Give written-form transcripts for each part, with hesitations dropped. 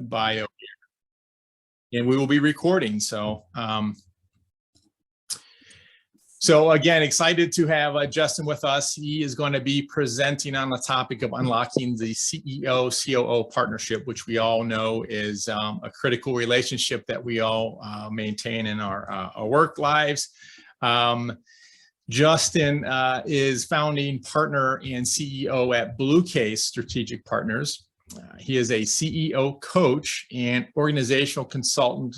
bio, and we will be recording. So again, excited to have Justin with us. He is going to be presenting on the topic of unlocking the CEO-COO partnership, which we all know is a critical relationship that we all maintain in our work lives. Justin is founding partner and CEO at BLUECASE Strategic Partners. He is a CEO coach and organizational consultant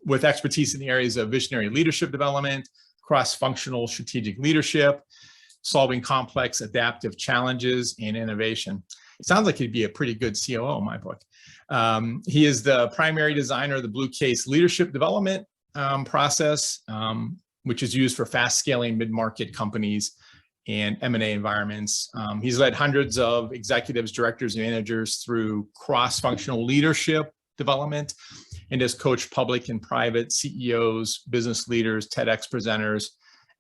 with expertise in the areas of visionary leadership development, cross-functional strategic leadership, solving complex adaptive challenges, and innovation. It sounds like he'd be a pretty good COO in my book. He is the primary designer of the BLUECASE leadership development process, which is used for fast-scaling mid-market companies and M&A environments. He's led hundreds of executives, directors, and managers through cross-functional leadership development, and has coached public and private CEOs, business leaders, TEDx presenters,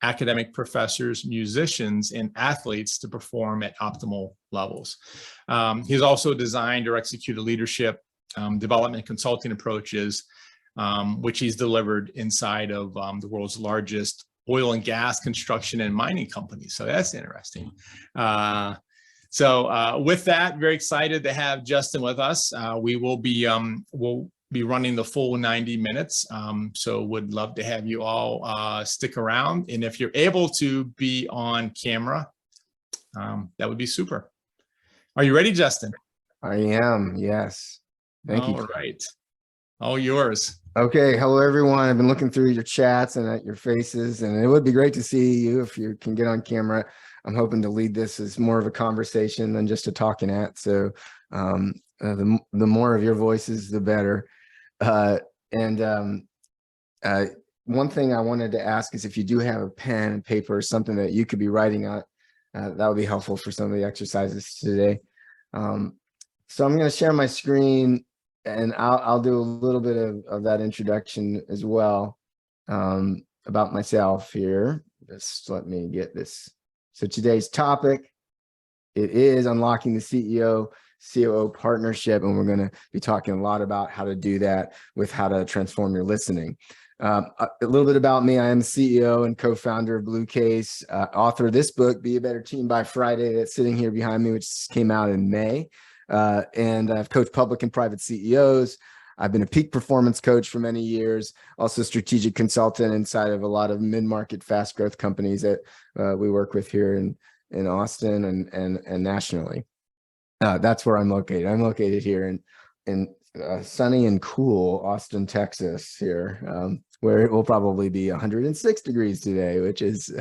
academic professors, musicians, and athletes to perform at optimal levels. He's also designed or executed leadership development consulting approaches, which he's delivered inside of the world's largest oil and gas construction and mining companies. So that's interesting. So with that, very excited to have Justin with us. We'll be running the full 90 minutes. So would love to have you all stick around. And if you're able to be on camera, that would be super. Are you ready, Justin? I am, yes. Thank you. All right. All yours. Okay, hello everyone. I've been looking through your chats and at your faces, and it would be great to see you if you can get on camera. I'm hoping to lead this as more of a conversation than just a talking at. So the more of your voices, the better. One thing I wanted to ask is if you do have a pen and paper or something that you could be writing on, that would be helpful for some of the exercises today. So I'm going to share my screen, and I'll do a little bit of that introduction as well about myself here. Just let me get this. So today's topic, it is unlocking the CEO-COO partnership, and we're going to be talking a lot about how to do that with how to transform your listening. A little bit about me. I am the CEO and co-founder of BLUECASE, author of this book, Be a Better Team by Friday, that's sitting here behind me, which came out in May. And I've coached public and private CEOs. I've been a peak performance coach for many years, also strategic consultant inside of a lot of mid-market fast growth companies that we work with here in Austin and nationally. That's where I'm located. I'm located here in sunny and cool Austin, Texas here, where it will probably be 106 degrees today, which is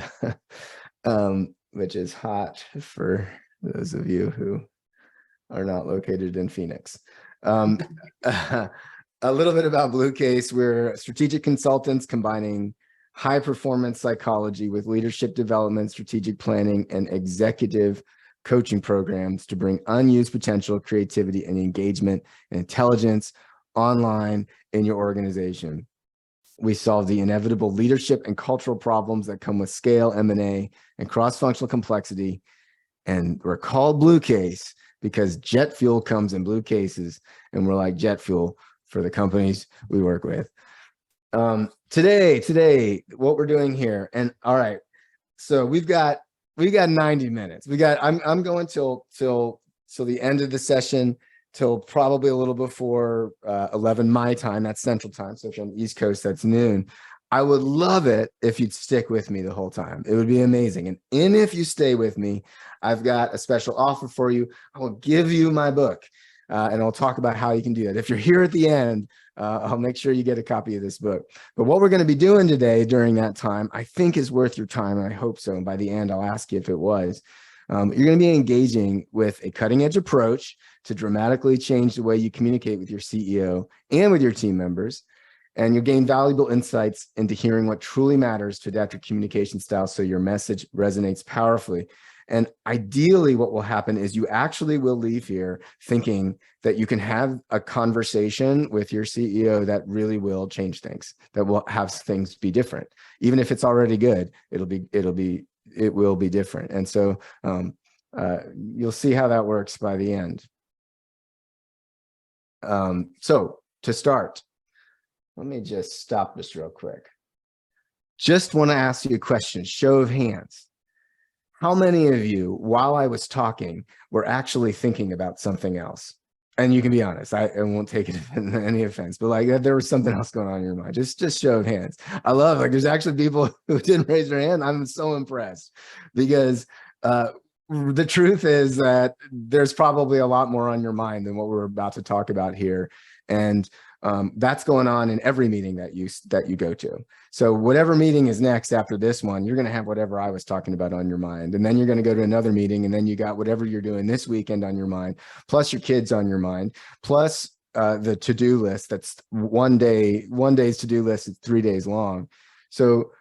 hot for those of you who are not located in Phoenix. A little bit about BLUECASE. We're strategic consultants combining high performance psychology with leadership development, strategic planning, and executive coaching programs to bring unused potential, creativity, and engagement and intelligence online in your organization. We solve the inevitable leadership and cultural problems that come with scale, M&A, and cross-functional complexity. And we're called BLUECASE because jet fuel comes in blue cases, and we're like jet fuel for the companies we work with. Today, what we're doing here, and all right, so we got 90 minutes. I'm going till the end of the session, till probably a little before 11 my time. That's Central Time. So if you're on the East Coast, that's noon. I would love it if you'd stick with me the whole time. It would be amazing. And if you stay with me, I've got a special offer for you. I will give you my book, and I'll talk about how you can do that. If you're here at the end, I'll make sure you get a copy of this book. But what we're going to be doing today during that time, I think is worth your time, and I hope so. And by the end, I'll ask you if it was. You're going to be engaging with a cutting-edge approach to dramatically change the way you communicate with your CEO and with your team members. And you'll gain valuable insights into hearing what truly matters to adapt your communication style so your message resonates powerfully. And ideally, what will happen is you actually will leave here thinking that you can have a conversation with your CEO that really will change things, that will have things be different. Even if it's already good, it will be different. And so you'll see how that works by the end. So to start, let me just stop this real quick. Just want to ask you a question, show of hands. How many of you, while I was talking, were actually thinking about something else? And you can be honest, I won't take it in any offense, but like there was something else going on in your mind. Just show of hands. I love like there's actually people who didn't raise their hand. I'm so impressed because the truth is that there's probably a lot more on your mind than what we're about to talk about here. And that's going on in every meeting that you go to. So whatever meeting is next after this one, you're going to have whatever I was talking about on your mind. And then you're going to go to another meeting, and then you got whatever you're doing this weekend on your mind, plus your kids on your mind, plus the to-do list. That's one day's to-do list is 3 days long. So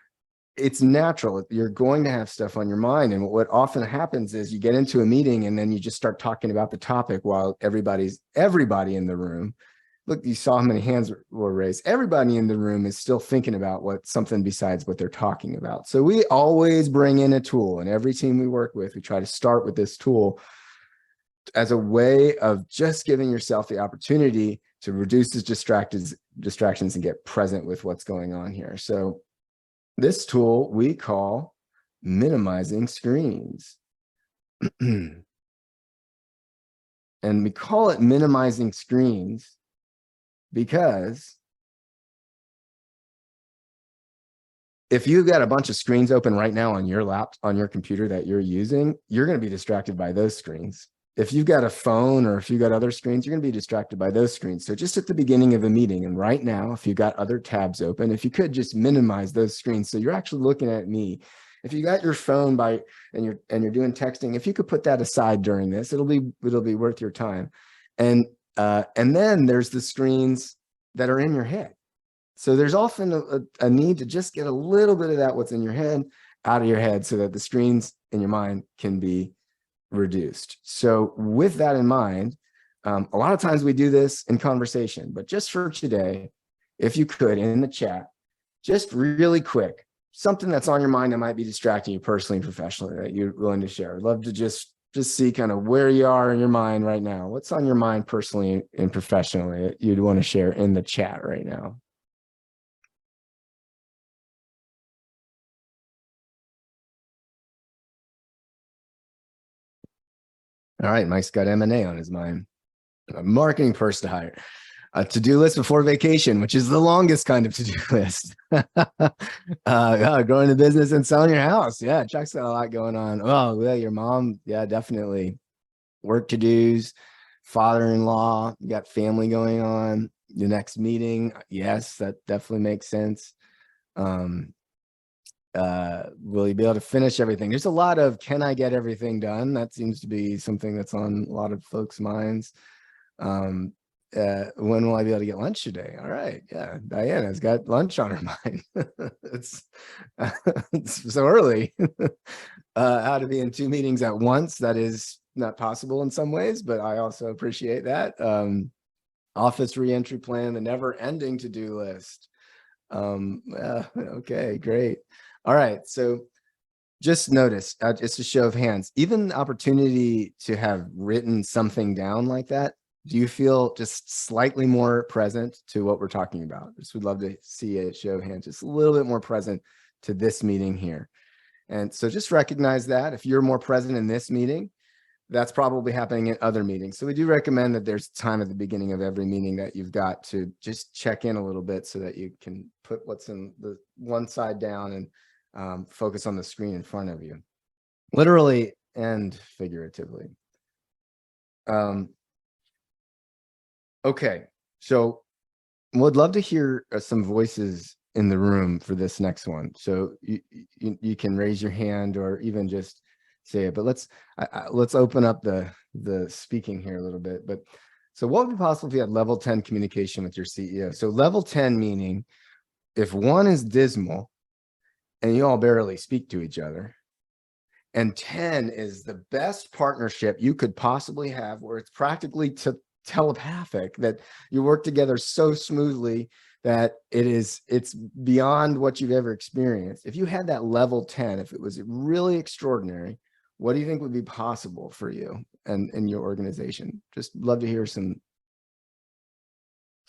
it's natural. You're going to have stuff on your mind. And what often happens is you get into a meeting and then you just start talking about the topic while everybody in the room. Look, you saw how many hands were raised. Everybody in the room is still thinking about something besides what they're talking about. So we always bring in a tool, and every team we work with, we try to start with this tool as a way of just giving yourself the opportunity to reduce the distractions and get present with what's going on here. So this tool we call minimizing screens. And we call it minimizing screens because if you've got a bunch of screens open right now on your on your computer that you're using, you're going to be distracted by those screens. If you've got a phone or if you've got other screens, you're going to be distracted by those screens. So just at the beginning of a meeting and right now, if you've got other tabs open, if you could just minimize those screens. So you're actually looking at me. If you got your phone and you're doing texting, if you could put that aside during this, it'll be worth your time. And then there's the screens that are in your head. So there's often a need to just get a little bit of that what's in your head out of your head so that the screens in your mind can be reduced. So with that in mind, a lot of times we do this in conversation, but just for today, if you could in the chat, just really quick, something that's on your mind that might be distracting you personally and professionally that you're willing to share. I'd love to just see kind of where you are in your mind right now. What's on your mind personally and professionally that you'd want to share in the chat right now? All right, Mike's got M&A on his mind. A marketing person to hire. A to-do list before vacation, which is the longest kind of to-do list. Growing the business and selling your house. Yeah, Chuck's got a lot going on. Oh, yeah, your mom. Yeah, definitely. Work to-dos, father-in-law, you got family going on. The next meeting. Yes, that definitely makes sense. Will you be able to finish everything? There's a lot of, can I get everything done? That seems to be something that's on a lot of folks' minds. When will I be able to get lunch today? All right. Yeah. Diana's got lunch on her mind. it's so early. How to be in 2 meetings at once. That is not possible in some ways, but I also appreciate that. Office reentry plan, the never ending to-do list. Okay, great. All right. So just notice, it's a show of hands, even the opportunity to have written something down like that. Do you feel just slightly more present to what we're talking about? Just would love to see a show of hands, just a little bit more present to this meeting here. And so just recognize that if you're more present in this meeting, that's probably happening in other meetings. So we do recommend that there's time at the beginning of every meeting that you've got to just check in a little bit so that you can put what's in the one side down and focus on the screen in front of you, literally and figuratively. Okay, so would love to hear some voices in the room for this next one. So you can raise your hand or even just say it, but let's open up the speaking here a little bit. But so what would be possible if you had level 10 communication with your CEO? So level 10 meaning if one is dismal and you all barely speak to each other, and 10 is the best partnership you could possibly have, where it's practically telepathic, that you work together so smoothly that it's beyond what you've ever experienced. If you had that level 10, if it was really extraordinary, what do you think would be possible for you and your organization? Just love to hear some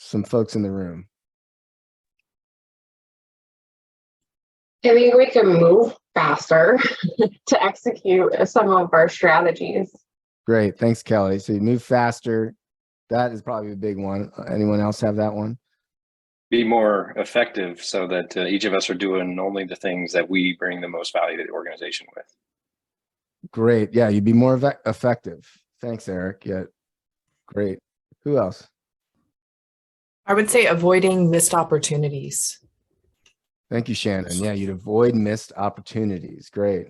some folks in the room? I think we can move faster to execute some of our strategies. Great. Thanks, Kelly. So you move faster. That is probably a big one. Anyone else have that one? Be more effective so that each of us are doing only the things that we bring the most value to the organization with. Great. Yeah, you'd be more effective. Thanks, Eric. Yeah, great. Who else? I would say avoiding missed opportunities. Thank you, Shannon. Yeah, you'd avoid missed opportunities. Great.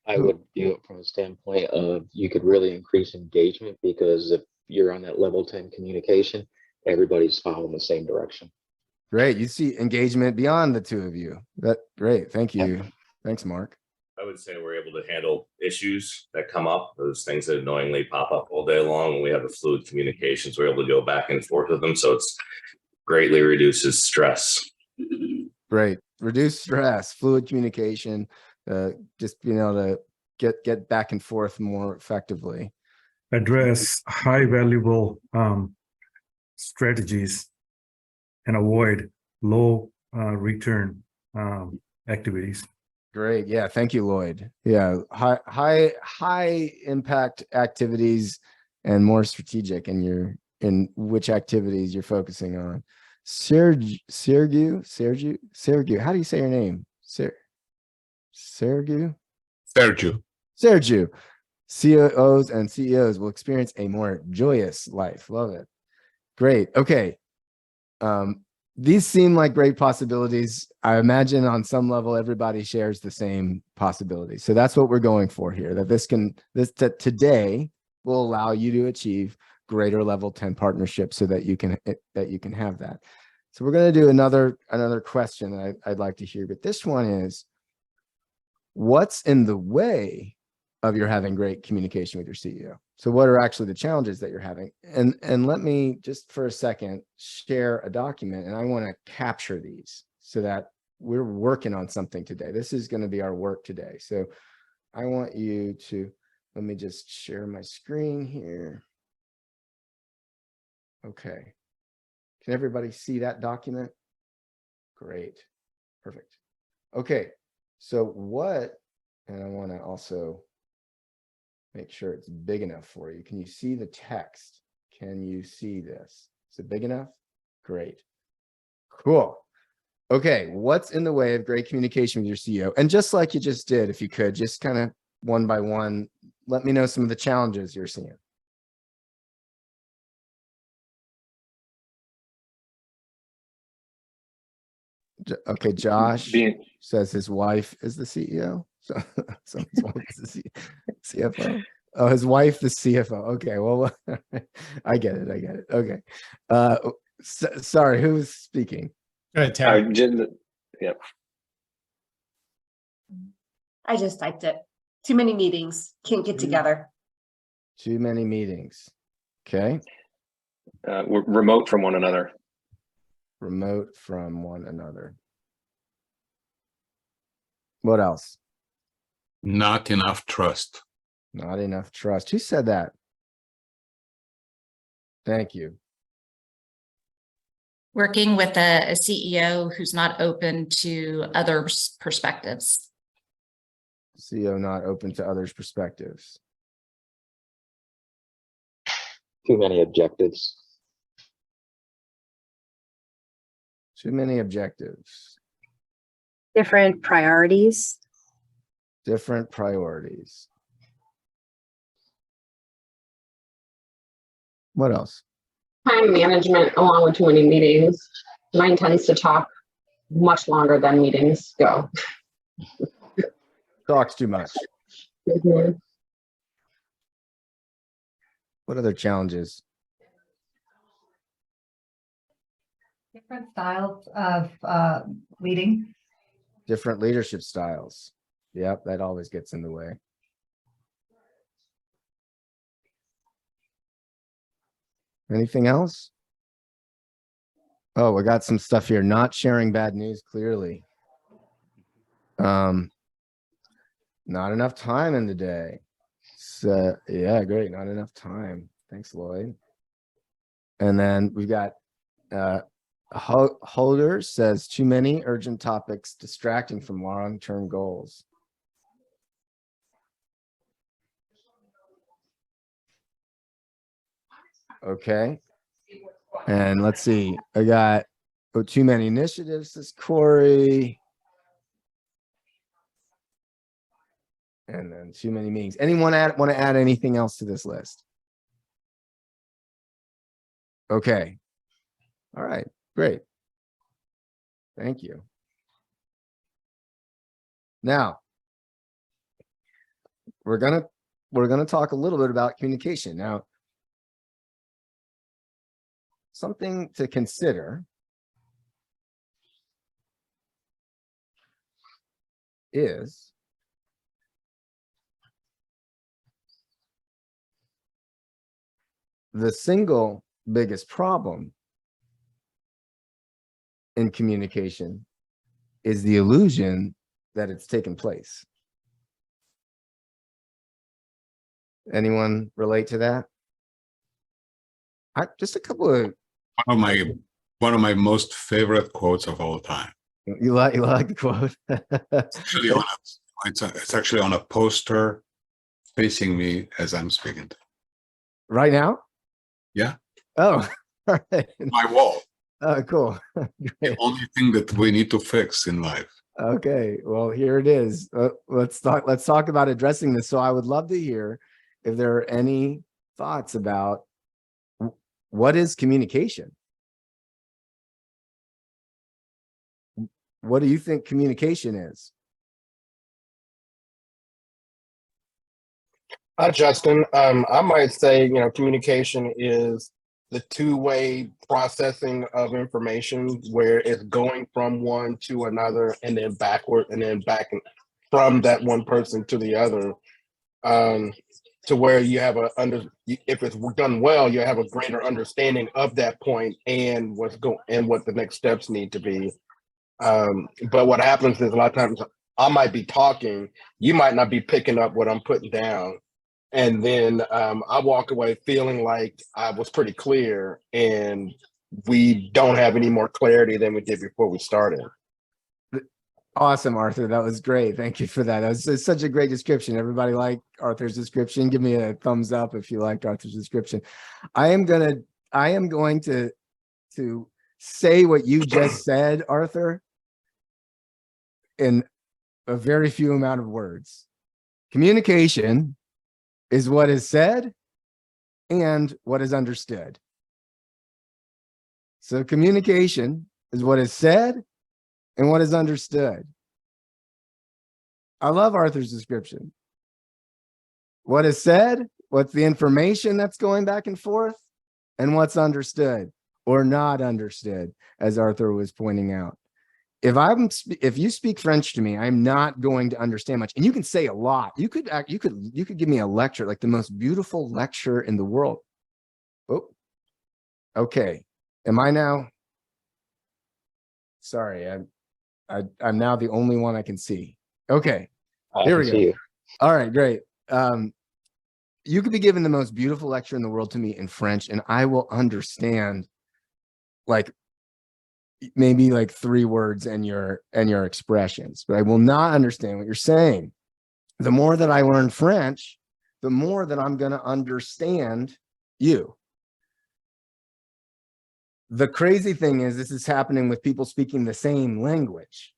I would view it from a standpoint of you could really increase engagement, because if you're on that level 10 communication, everybody's following the same direction. Great. You see engagement beyond the two of you. That great. Thank you. Thanks, Mark. I would say we're able to handle issues that come up, those things that annoyingly pop up all day long. When we have a fluid communications, we're able to go back and forth with them. So it's greatly reduces stress. Great. Reduce stress, fluid communication, just being able to get back and forth more effectively. Address high valuable strategies and avoid low return activities. Great. Yeah. Thank you, Lloyd. Yeah. High impact activities and more strategic in which activities you're focusing on. Sergio, how do you say your name? Sergio? Sergio. COOs and CEOs will experience a more joyous life. Love it. Great. Okay. These seem like great possibilities. I imagine on some level, everybody shares the same possibilities. So that's what we're going for here, that today will allow you to achieve greater level 10 partnerships so that you can have that. So we're going to do another question that I'd like to hear, but this one is, what's in the way of your having great communication with your CEO? So what are actually the challenges that you're having? And let me just for a second share a document, and I want to capture these so that we're working on something today. This is going to be our work today. So I want you to, let me just share my screen here. Okay. Can everybody see that document? Great. Perfect. Okay. So what, and I want to also make sure it's big enough for you. Can you see the text? Can you see this? Is it big enough? Great. Cool. Okay. What's in the way of great communication with your CEO? And just like you just did, if you could, just kind of one by one, let me know some of the challenges you're seeing. Okay, Josh says his wife is the CEO. So his wife is the CFO. Oh, his wife, the CFO. Okay, well, I get it. Okay. Sorry, who's speaking? Go ahead, Terry. Yep. I just typed it. Too many meetings. Can't get together. Too many meetings. Okay. We're remote from one another. Remote from one another. What else? Not enough trust. Not enough trust. Who said that? Thank you. Working with a CEO who's not open to others' perspectives. CEO not open to others' perspectives. Too many objectives. Too many objectives. Different priorities. Different priorities. What else? Time management along with too many meetings. Mine tends to talk much longer than meetings go. Talks too much. Mhm. What other challenges? Different styles of leading. Different leadership styles. Yep, that always gets in the way. Anything else? Oh, we got some stuff here. Not sharing bad news clearly. Not enough time in the day. So yeah, great. Not enough time. Thanks, Lloyd. And then we've got Holder says too many urgent topics distracting from long-term goals. Okay. And let's see. I got too many initiatives, says Corey. And then too many meetings. Anyone want to add anything else to this list? Okay. All right, great. Thank you. Now, we're gonna talk a little bit about communication. Now, something to consider is the single biggest problem in communication is the illusion that it's taken place. Anyone relate to that? Just a couple of one of my most favorite quotes of all time. You like the quote? It's actually on a poster facing me as I'm speaking. Right now? Yeah. Oh, all right. My wall. Oh, cool. The only thing that we need to fix in life. Okay, well, here it is. Let's talk about addressing this. So I would love to hear if there are any thoughts about what is communication? What do you think communication is? Justin, I might say, communication is the two-way processing of information where it's going from one to another and then backward and then back from that one person to the other, to where you have if it's done well, you have a greater understanding of that point and what the next steps need to be. But what happens is a lot of times I might be talking, you might not be picking up what I'm putting down. And then I walk away feeling like I was pretty clear and we don't have any more clarity than we did before we started. Awesome, Arthur. That was great. Thank you for that. It's such a great description. Everybody liked Arthur's description. Give me a thumbs up if you liked Arthur's description. I am going to say what you just said, Arthur, in a very few amount of words. Communication is what is said and what is understood. So communication is what is said and what is understood. I love Arthur's description. What is said, what's the information that's going back and forth, and what's understood or not understood, as Arthur was pointing out. If you speak French to me, I'm not going to understand much. And you can say a lot. You could give me a lecture, like the most beautiful lecture in the world. Oh, okay. Am I now? Sorry, I'm now the only one I can see. Okay, here we go. All right, great. You could be given the most beautiful lecture in the world to me in French, and I will understand like maybe like 3 words and your expressions, but I will not understand what you're saying. The more that I learn French, the more that I'm going to understand you. The crazy thing is this is happening with people speaking the same language,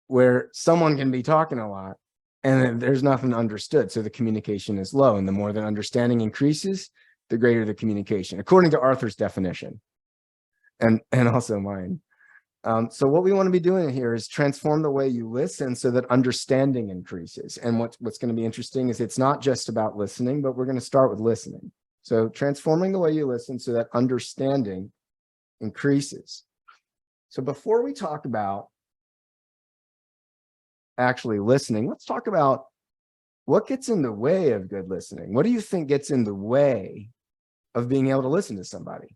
where someone can be talking a lot and there's nothing understood. So the communication is low, and the more that understanding increases, the greater the communication, according to Arthur's definition and also mine. So what we want to be doing here is transform the way you listen so that understanding increases. And what's going to be interesting is it's not just about listening, but we're going to start with listening. So transforming the way you listen so that understanding increases. So before we talk about actually listening, let's talk about what gets in the way of good listening. What do you think gets in the way of being able to listen to somebody?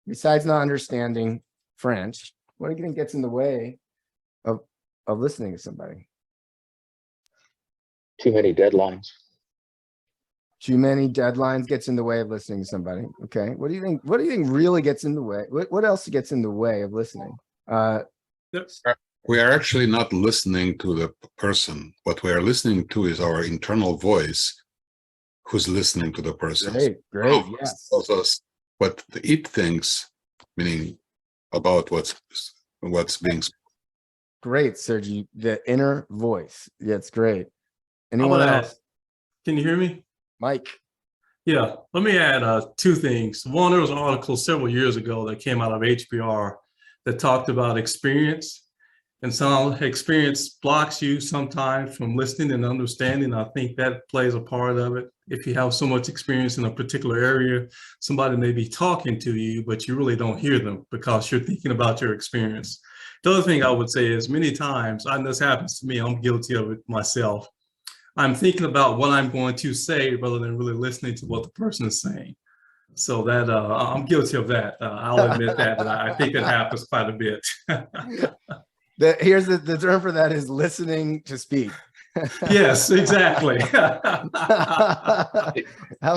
Besides not understanding French, what do you think gets in the way of listening to somebody? Too many deadlines. Too many deadlines gets in the way of listening to somebody. Okay. What do you think? What do you think really gets in the way? What else gets in the way of listening? We are actually not listening to the person. What we are listening to is our internal voice who's listening to the person. Great. Yes. Tells us what it thinks, meaning about what's being spoken. Great, Sergi. The inner voice. Yeah, it's great. I Anyone wanna else? add- Can you hear me? Mike. Yeah, let me add two things. One, there was an article several years ago that came out of HBR that talked about experience. And some experience blocks you sometimes from listening and understanding. I think that plays a part of it. If you have so much experience in a particular area, somebody may be talking to you, but you really don't hear them because you're thinking about your experience. The other thing I would say is many times, and this happens to me, I'm guilty of it myself. I'm thinking about what I'm going to say rather than really listening to what the person is saying. So that I'm guilty of that. I'll admit that, but I think it happens quite a bit. Here's the term for that is listening to speak. Yes, exactly. How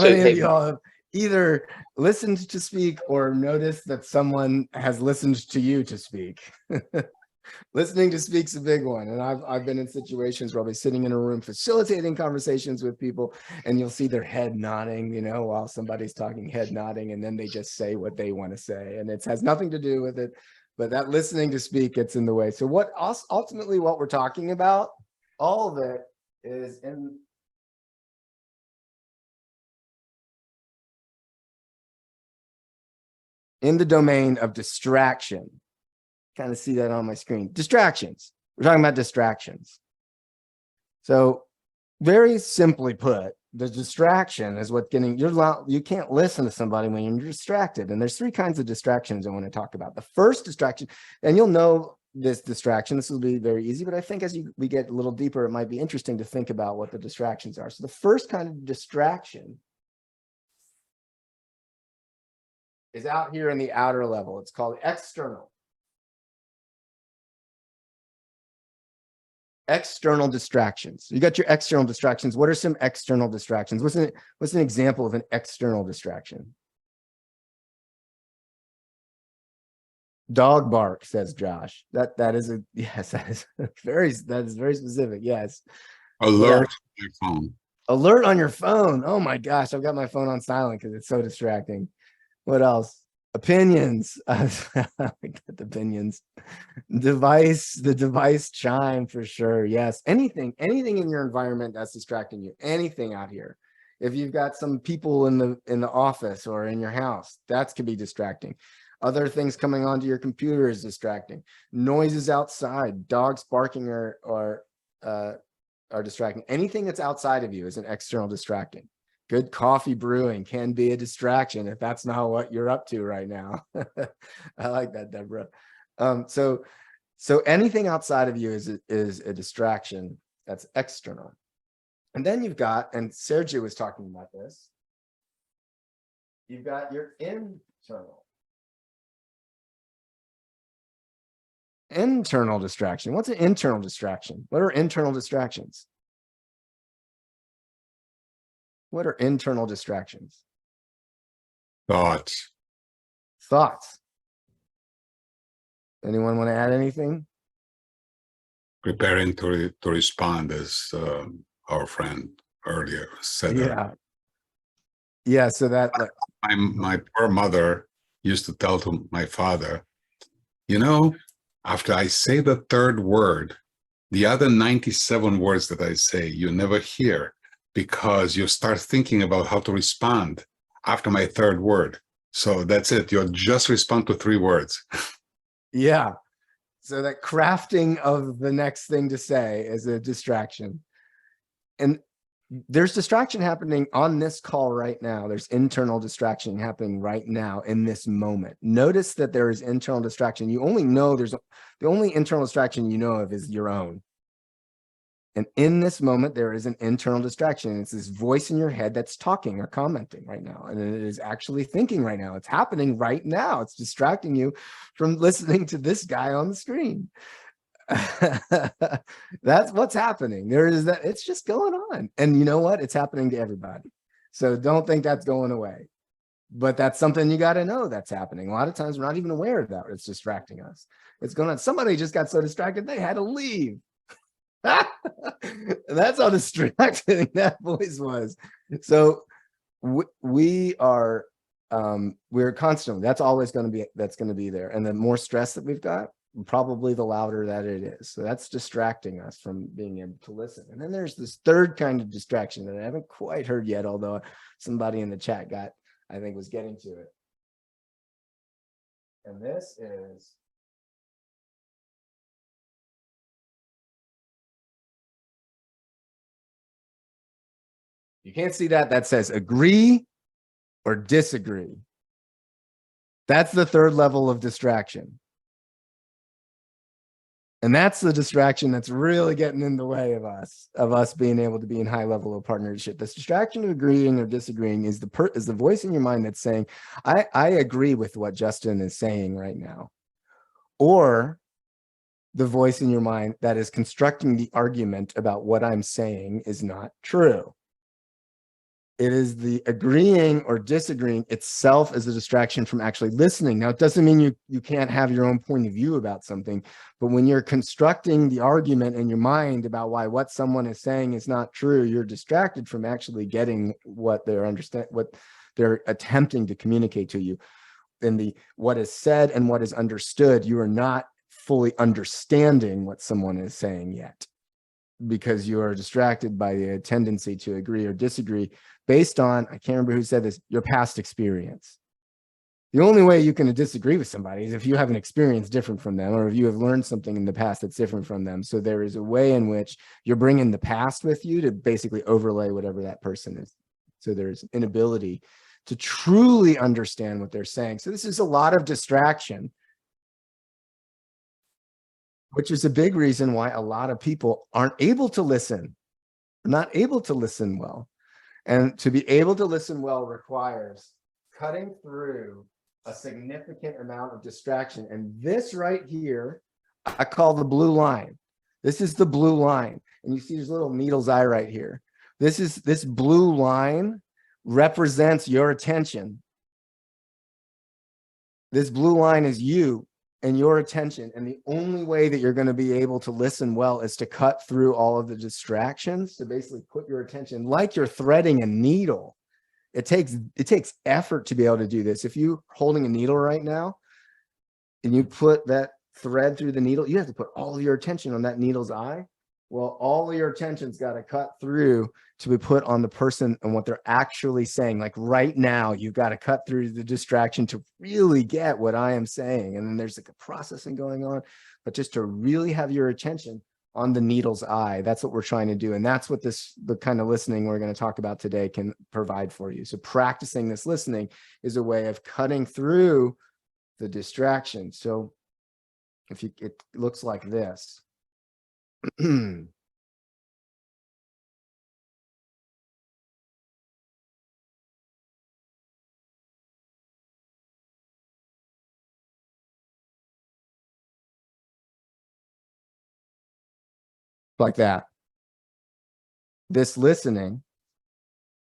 many of y'all have either listened to speak or noticed that someone has listened to you to speak? Listening to speak's a big one. And I've been in situations where I'll be sitting in a room facilitating conversations with people, and you'll see their head nodding, you know, while somebody's talking, head nodding, and then they just say what they want to say. And it has nothing to do with it. But that listening to speak gets in the way. So what ultimately what we're talking about, all of it is in the domain of distraction. Kind of see that on my screen. Distractions. We're talking about distractions. So very simply put, the distraction is what you can't listen to somebody when you're distracted. And there's three kinds of distractions I want to talk about. The first distraction, and you'll know this distraction, this will be very easy, but I think as we get a little deeper, it might be interesting to think about what the distractions are. So the first kind of distraction is out here in the outer level. It's called external. External distractions. You got your external distractions. What are some external distractions? What's an example of an external distraction? Dog bark, says Josh. That is very specific. Yes. Alert on your phone. Alert on your phone. Oh my gosh, I've got my phone on silent because it's so distracting. What else? Opinions. I got the opinions. The device chime for sure. Yes. Anything in your environment that's distracting you. Anything out here. If you've got some people in the office or in your house, that could be distracting. Other things coming onto your computer is distracting. Noises outside, dogs barking are distracting. Anything that's outside of you is an external distracting. Good coffee brewing can be a distraction if that's not what you're up to right now. I like that, Deborah. So anything outside of you is a distraction that's external. And then you've got, and Sergio was talking about this, you've got your internal distraction. What's an internal distraction? What are internal distractions? What are internal distractions? Thoughts. Anyone want to add anything? Preparing to respond, as our friend earlier said. Yeah. So that my poor mother used to tell to my father, you know, after I say the third word, the other 97 words that I say, you never hear, because you start thinking about how to respond after my third word. So that's it. You'll just respond to 3 words. Yeah. So that crafting of the next thing to say is a distraction. And there's distraction happening on this call right now. There's internal distraction happening right now in this moment. Notice that there is internal distraction. You only know the only internal distraction you know of is your own. And in this moment, there is an internal distraction. It's this voice in your head that's talking or commenting right now. And it is actually thinking right now. It's happening right now. It's distracting you from listening to this guy on the screen. That's what's happening. There is that. It's just going on. And you know what? It's happening to everybody. So don't think that's going away. But that's something you got to know that's happening. A lot of times we're not even aware of that. It's distracting us. It's going on. Somebody just got so distracted they had to leave. That's how distracting that voice was. So we're constantly, that's always going to be there. And the more stress that we've got, probably the louder that it is. So that's distracting us from being able to listen. And then there's this third kind of distraction that I haven't quite heard yet, although somebody in the chat I think was getting to it. And this is you can't see that says agree or disagree. That's the third level of distraction. And that's the distraction that's really getting in the way of us being able to be in high level of partnership. This distraction of agreeing or disagreeing is the voice in your mind that's saying, I agree with what Justin is saying right now. Or the voice in your mind that is constructing the argument about what I'm saying is not true. It is the agreeing or disagreeing itself as a distraction from actually listening. Now, it doesn't mean you can't have your own point of view about something, but when you're constructing the argument in your mind about why what someone is saying is not true, you're distracted from actually getting what they're attempting to communicate to you. In what is said and what is understood, you are not fully understanding what someone is saying yet, because you are distracted by the tendency to agree or disagree based on, I can't remember who said this, your past experience. The only way you can disagree with somebody is if you have an experience different from them, or if you have learned something in the past that's different from them. So there is a way in which you're bringing the past with you to basically overlay whatever that person is. So there's inability to truly understand what they're saying. So this is a lot of distraction, which is a big reason why a lot of people aren't able to listen, not able to listen well. And to be able to listen well requires cutting through a significant amount of distraction. And this right here, I call the blue line. This is the blue line. And you see there's a little needle's eye right here. This blue line represents your attention. This blue line is you and your attention. And the only way that you're going to be able to listen well is to cut through all of the distractions, to basically put your attention like you're threading a needle. It takes effort to be able to do this. If you're holding a needle right now and you put that thread through the needle, you have to put all of your attention on that needle's eye. Well, all of your attention's got to cut through to be put on the person and what they're actually saying. Like right now, you've got to cut through the distraction to really get what I am saying. And then there's like a processing going on, but just to really have your attention on the needle's eye. That's what we're trying to do. And that's what the kind of listening we're going to talk about today can provide for you. So practicing this listening is a way of cutting through the distraction. So it looks like this. Like that. This listening,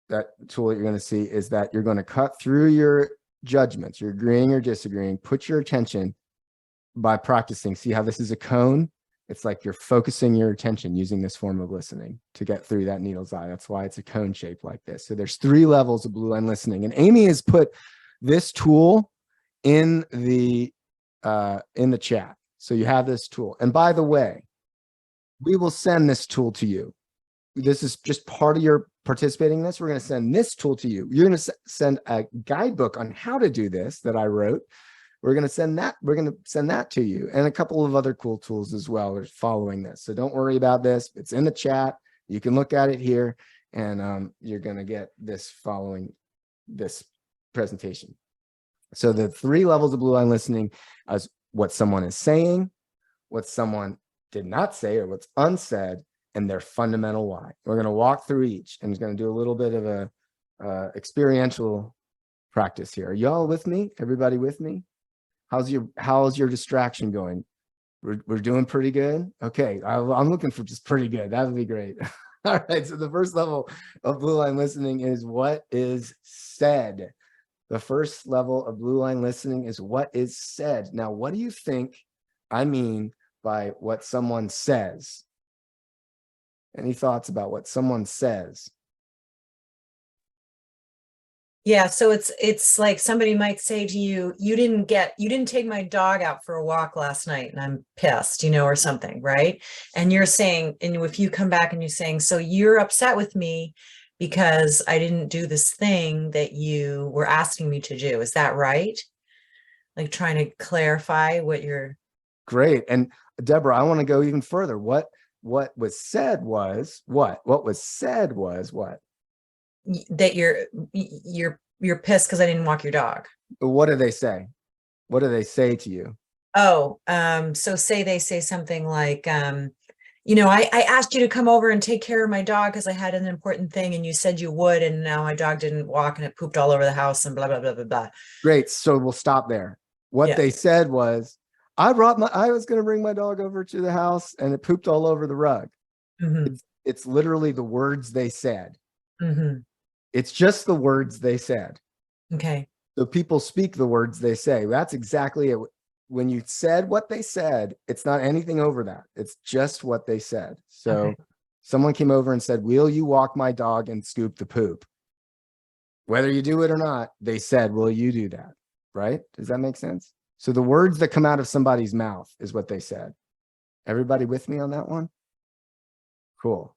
that tool that you're going to see is that you're going to cut through your judgments, you're agreeing or disagreeing, put your attention by practicing. See how this is a cone? It's like you're focusing your attention using this form of listening to get through that needle's eye. That's why it's a cone shape like this. So there's 3 levels of blue line listening. And Amy has put this tool in the chat. So you have this tool. And by the way, we will send this tool to you. This is just part of your participating in this. We're going to send this tool to you. You're going to send a guidebook on how to do this that I wrote. We're going to send that to you, and a couple of other cool tools as well are following this. So don't worry about this. It's in the chat. You can look at it here, and you're going to get this following this presentation. So the 3 levels of blue line listening is what someone is saying, what someone did not say, or what's unsaid, and their fundamental why. We're going to walk through each, and we're going to do a little bit of a experiential practice here. Are y'all with me? Everybody with me? How's your distraction going? We're doing pretty good. Okay, I'm looking for just pretty good. That would be great. All right. So the first level of blue line listening is what is said. The first level of blue line listening is what is said. Now, what do you think I mean by what someone says? Any thoughts about what someone says? Yeah, so it's like somebody might say to you, you didn't take my dog out for a walk last night and I'm pissed, or something, right? And you're saying, and if you come back and you're saying, so you're upset with me because I didn't do this thing that you were asking me to do. Is that right? Like trying to clarify what you're. Great. And Deborah, I want to go even further. What was said was what? What was said was what? That you're pissed because I didn't walk your dog. What do they say? What do they say to you? Oh, so they say something like, I asked you to come over and take care of my dog because I had an important thing and you said you would, and now my dog didn't walk and it pooped all over the house and blah, blah, blah, blah, blah. Great. So we'll stop there. What they said was, I was going to bring my dog over to the house and it pooped all over the rug. Mm-hmm. It's literally the words they said. Mm-hmm. It's just the words they said. Okay. So people speak the words they say. That's exactly it. When you said what they said, it's not anything over that. It's just what they said. So someone came over and said, will you walk my dog and scoop the poop? Whether you do it or not, they said, will you do that? Right? Does that make sense? So the words that come out of somebody's mouth is what they said. Everybody with me on that one? Cool.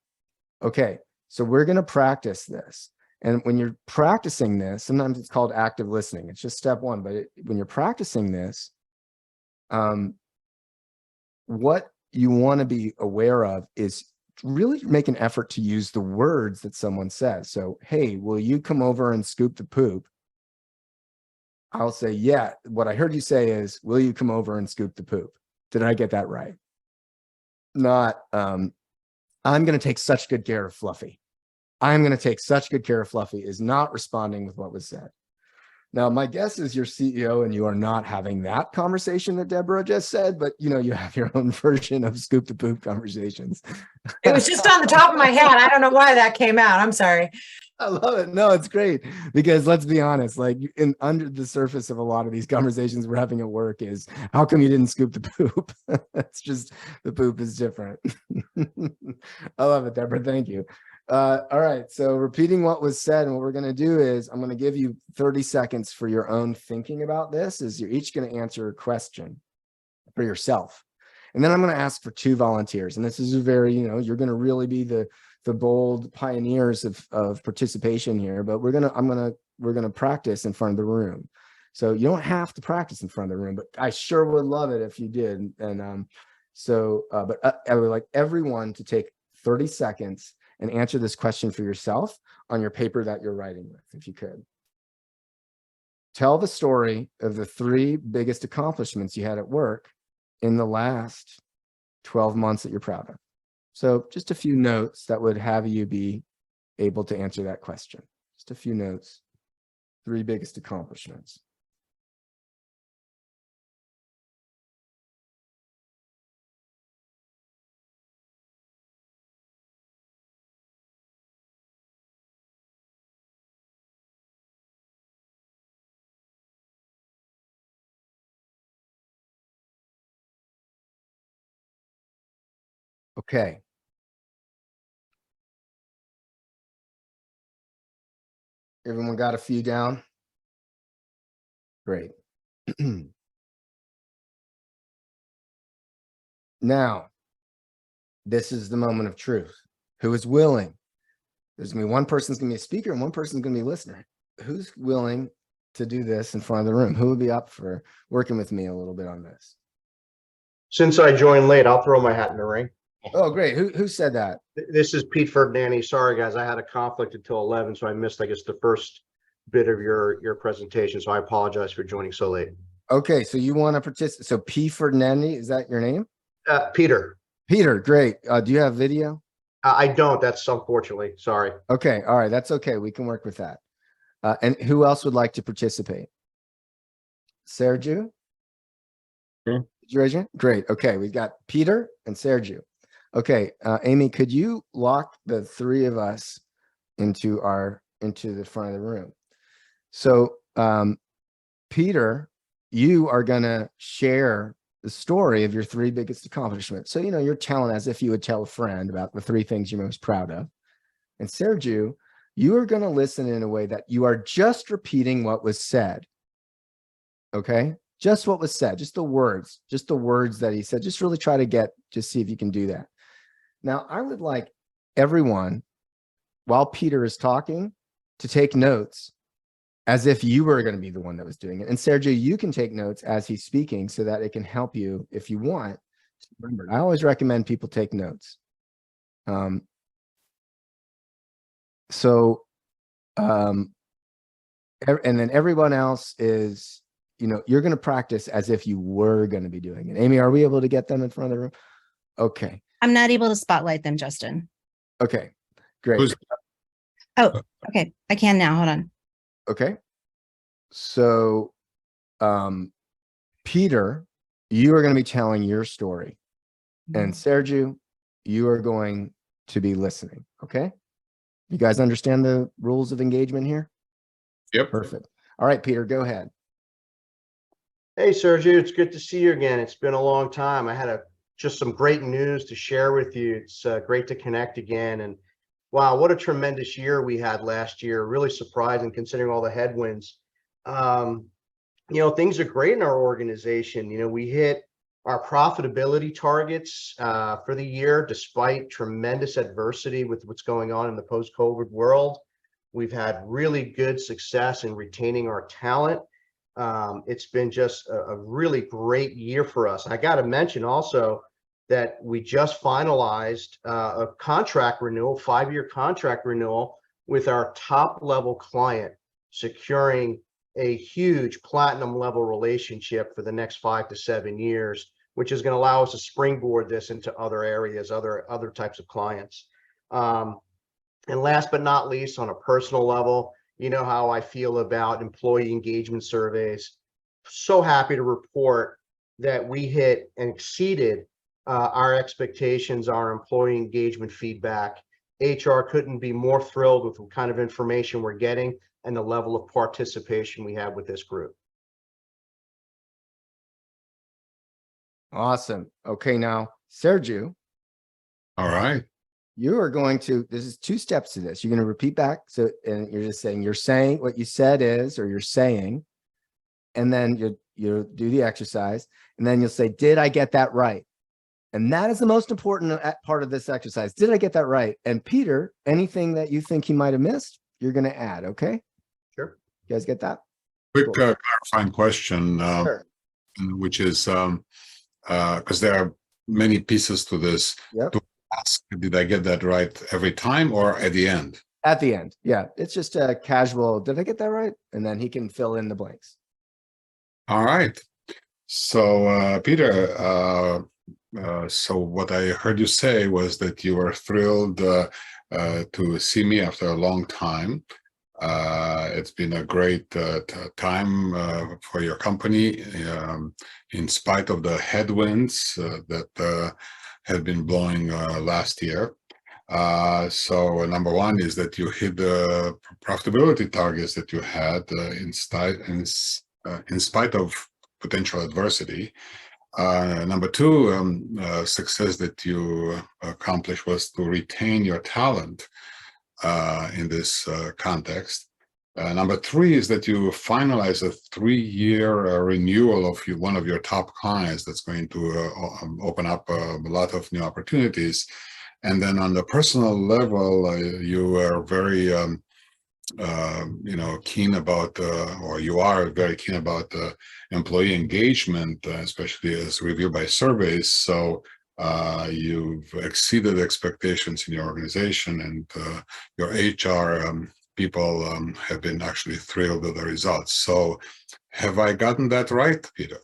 Okay. So we're going to practice this. And when you're practicing this, sometimes it's called active listening. It's just step one. But when you're practicing this, what you want to be aware of is really make an effort to use the words that someone says. So, hey, will you come over and scoop the poop? I'll say, yeah. What I heard you say is, will you come over and scoop the poop? Did I get that right? Not, I'm going to take such good care of Fluffy. I'm going to take such good care of Fluffy is not responding with what was said. Now, my guess is you're CEO and you are not having that conversation that Deborah just said, but you have your own version of scoop the poop conversations. It was just on the top of my head. I don't know why that came out. I'm sorry. I love it. No, it's great because let's be honest, like under the surface of a lot of these conversations we're having at work is, how come you didn't scoop the poop? It's just the poop is different. I love it, Deborah. Thank you. All right. So repeating what was said, and what we're going to do is I'm going to give you 30 seconds for your own thinking about this, is you're each going to answer a question for yourself. And then I'm going to ask for 2 volunteers. And this is a very, you're going to really be the bold pioneers of participation here, but we're going to practice in front of the room. So you don't have to practice in front of the room, but I sure would love it if you did. And but I would like everyone to take 30 seconds and answer this question for yourself on your paper that you're writing with, if you could. Tell the story of the 3 biggest accomplishments you had at work in the last 12 months that you're proud of. So just a few notes that would have you be able to answer that question. Just a few notes. 3 biggest accomplishments. Okay. Everyone got a few down? Great. Now, this is the moment of truth. Who is willing? There's going to be one person's going to be a speaker and one person's going to be a listener. Who's willing to do this in front of the room? Who would be up for working with me a little bit on this? Since I joined late, I'll throw my hat in the ring. Oh, great. Who said that? This is Pete Ferdinandi. Sorry, guys, I had a conflict until 11, so I missed, I guess, the first bit of your presentation. So I apologize for joining so late. Okay, so you want to participate. So P Ferdinandi, is that your name? Peter. Peter, great. Do you have video? I don't. That's unfortunately. Sorry. Okay, all right. That's okay. We can work with that. And who else would like to participate? Sergio? Did you raise your hand? Great. Okay, we've got Peter and Sergio. Okay, Amy, could you lock the three of us into the front of the room? So, Peter, you are gonna share the story of your three biggest accomplishments. So, you're telling as if you would tell a friend about the three things you're most proud of. And Sergio, you are gonna listen in a way that you are just repeating what was said. Okay, just what was said, just the words that he said. Just really try to just see if you can do that. Now, I would like everyone, while Peter is talking, to take notes as if you were going to be the one that was doing it. And Sergio, you can take notes as he's speaking so that it can help you if you want. Remember, I always recommend people take notes. And then everyone else is, you're going to practice as if you were going to be doing it. Amy, are we able to get them in front of the room? Okay. I'm not able to spotlight them, Justin. Okay, great. Oh, okay. I can now. Hold on. Okay. So, Peter, you are going to be telling your story. And Sergio, you are going to be listening. Okay. You guys understand the rules of engagement here? Yep. Perfect. All right, Peter, go ahead. Hey, Sergio, it's good to see you again. It's been a long time. I had just some great news to share with you. It's great to connect again. And wow, what a tremendous year we had last year. Really surprising considering all the headwinds. Things are great in our organization. We hit our profitability targets for the year, despite tremendous adversity with what's going on in the post-COVID world. We've had really good success in retaining our talent. It's been just a really great year for us. I got to mention also that we just finalized a contract renewal, 5-year contract renewal with our top level client, securing a huge platinum level relationship for the next 5 to 7 years, which is going to allow us to springboard this into other areas, other types of clients. And last but not least, on a personal level, you know how I feel about employee engagement surveys. So happy to report that we hit and exceeded our expectations, our employee engagement feedback. HR couldn't be more thrilled with the kind of information we're getting and the level of participation we have with this group. Awesome. Okay, now, Sergio. All right. You are going to, this is 2 steps to this. You're going to repeat back. So, and you're saying what you said is, or you're saying, and then you do the exercise, and then you'll say, did I get that right? And that is the most important part of this exercise. Did I get that right? And Peter, anything that you think he might have missed, you're going to add. Okay. Sure. You guys get that? Quick Cool. clarifying question, Sure. which is because there are many pieces to this. Yep. To ask, did I get that right every time or at the end? At the end. Yeah. It's just a casual, did I get that right? And then he can fill in the blanks. All right. So, Peter, so what I heard you say was that you were thrilled to see me after a long time. It's been a great time for your company, in spite of the headwinds that have been blowing last year. So number one is that you hit the profitability targets that you had in spite of potential adversity. Number two, success that you accomplished was to retain your talent in this context. Number three is that you finalize a 3-year renewal of one of your top clients that's going to open up a lot of new opportunities. And then on the personal level, you are very keen about, or you are very keen about employee engagement, especially as reviewed by surveys. So you've exceeded expectations in your organization, and your HR people have been actually thrilled with the results. So have I gotten that right, Peter?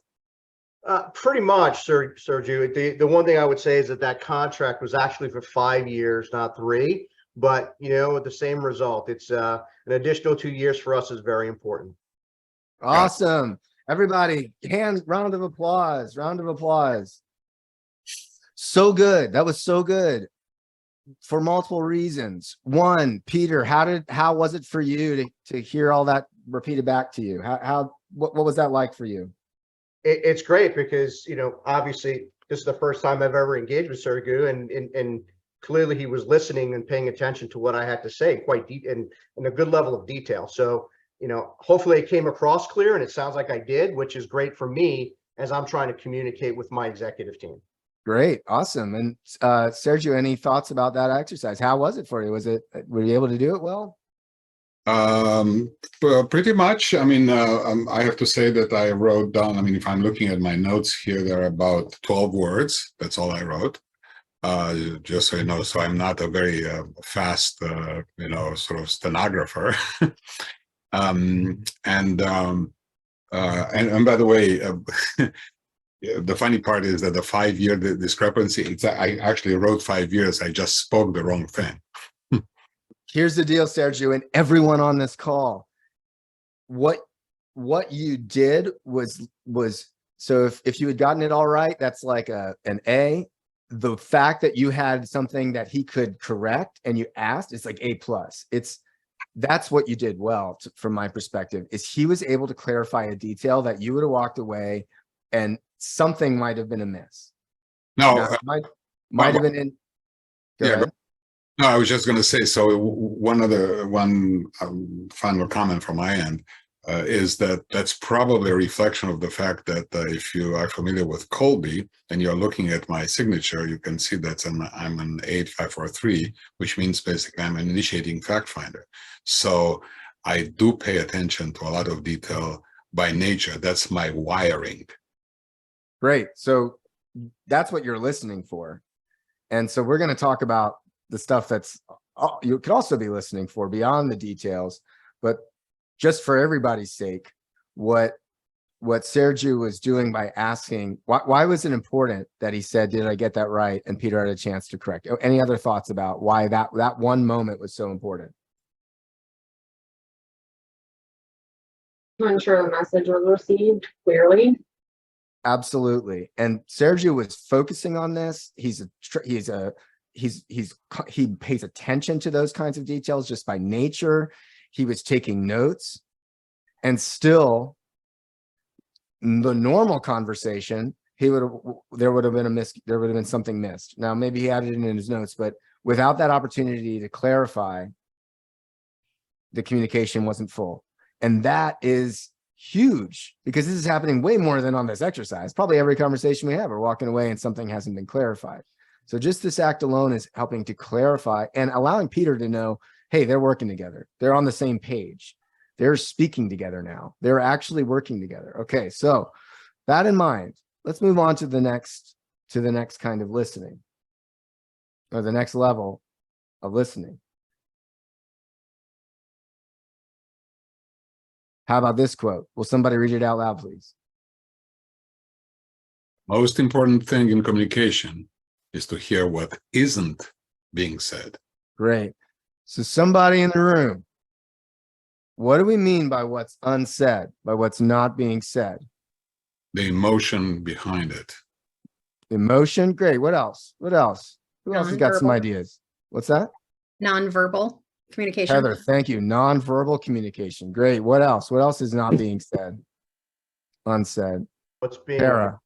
Pretty much, Sergio. The one thing I would say is that contract was actually for 5 years, not 3. But, with the same result, it's an additional 2 years for us is very important. Awesome. Everybody, round of applause. So good. That was so good for multiple reasons. One, Peter, how was it for you to hear all that repeated back to you? What was that like for you? It's great because, you know, obviously this is the first time I've ever engaged with Sergio, and clearly he was listening and paying attention to what I had to say quite deep and in a good level of detail. So, you know, hopefully it came across clear, and it sounds like I did, which is great for me as I'm trying to communicate with my executive team. Great. Awesome. And Sergio, any thoughts about that exercise? How was it for you? Were you able to do it well? Pretty much. I mean, I have to say that I wrote down, I mean, if I'm looking at my notes here, there are about 12 words. That's all I wrote. Just so you know, so I'm not a very fast, you know, sort of stenographer. And by the way, the funny part is that the 5-year discrepancy, I actually wrote 5 years. I just spoke the wrong thing. Here's the deal, Sergio, and everyone on this call. What you did was so if you had gotten it all right, that's like an A. The fact that you had something that he could correct and you asked, it's like A+. That's what you did well, from my perspective, is he was able to clarify a detail that you would have walked away and something might have been amiss. No, might have been in. Go ahead. No, I was just going to say, so one final comment from my end is that that's probably a reflection of the fact that if you are familiar with Colby and you're looking at my signature, you can see that I'm an 8543, which means basically I'm an initiating fact finder. So I do pay attention to a lot of detail by nature. That's my wiring. Great. So that's what you're listening for. And so we're going to talk about the stuff that's you could also be listening for beyond the details, but just for everybody's sake, what Sergio was doing by asking, why was it important that he said, did I get that right? And Peter had a chance to correct. Any other thoughts about why that one moment was so important? I'm unsure the message was received clearly. Absolutely. And Sergio was focusing on this. He pays attention to those kinds of details just by nature. He was taking notes, and still the normal conversation, there would have been something missed. Now, maybe he added it in his notes, but without that opportunity to clarify, the communication wasn't full. And that is huge, because this is happening way more than on this exercise. Probably every conversation we have, we're walking away and something hasn't been clarified. So just this act alone is helping to clarify and allowing Peter to know, hey, they're working together. They're on the same page. They're speaking together now. They're actually working together. Okay, so that in mind, let's move on to the next kind of listening, or the next level of listening. How about this quote? Will somebody read it out loud, please? Most important thing in communication is to hear what isn't being said. Great. So somebody in the room, what do we mean by what's unsaid, by what's not being said? The emotion behind it. Emotion? Great. What else? What else? Who else has got some ideas? What's that? Nonverbal communication. Heather, thank you. Nonverbal communication. Great. What else? What else is not being said? Unsaid. What's being Sarah?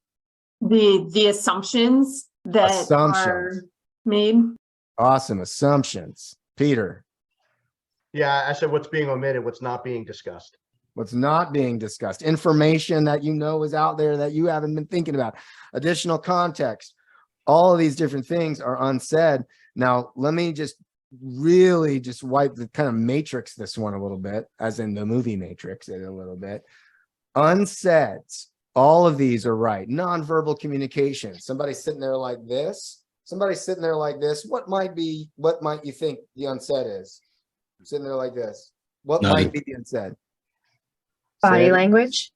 The assumptions that are made. Awesome. Assumptions. Peter? Yeah, I said what's being omitted, what's not being discussed. What's not being discussed? Information that you know is out there that you haven't been thinking about. Additional context. All of these different things are unsaid. Now, let me just really just wipe the kind of matrix this one a little bit, as in the movie Matrix it a little bit. Unsaid. All of these are right. Nonverbal communication. Somebody sitting there like this. Somebody sitting there like this. What might you think the unsaid is? Sitting there like this. What might be the unsaid? Body language.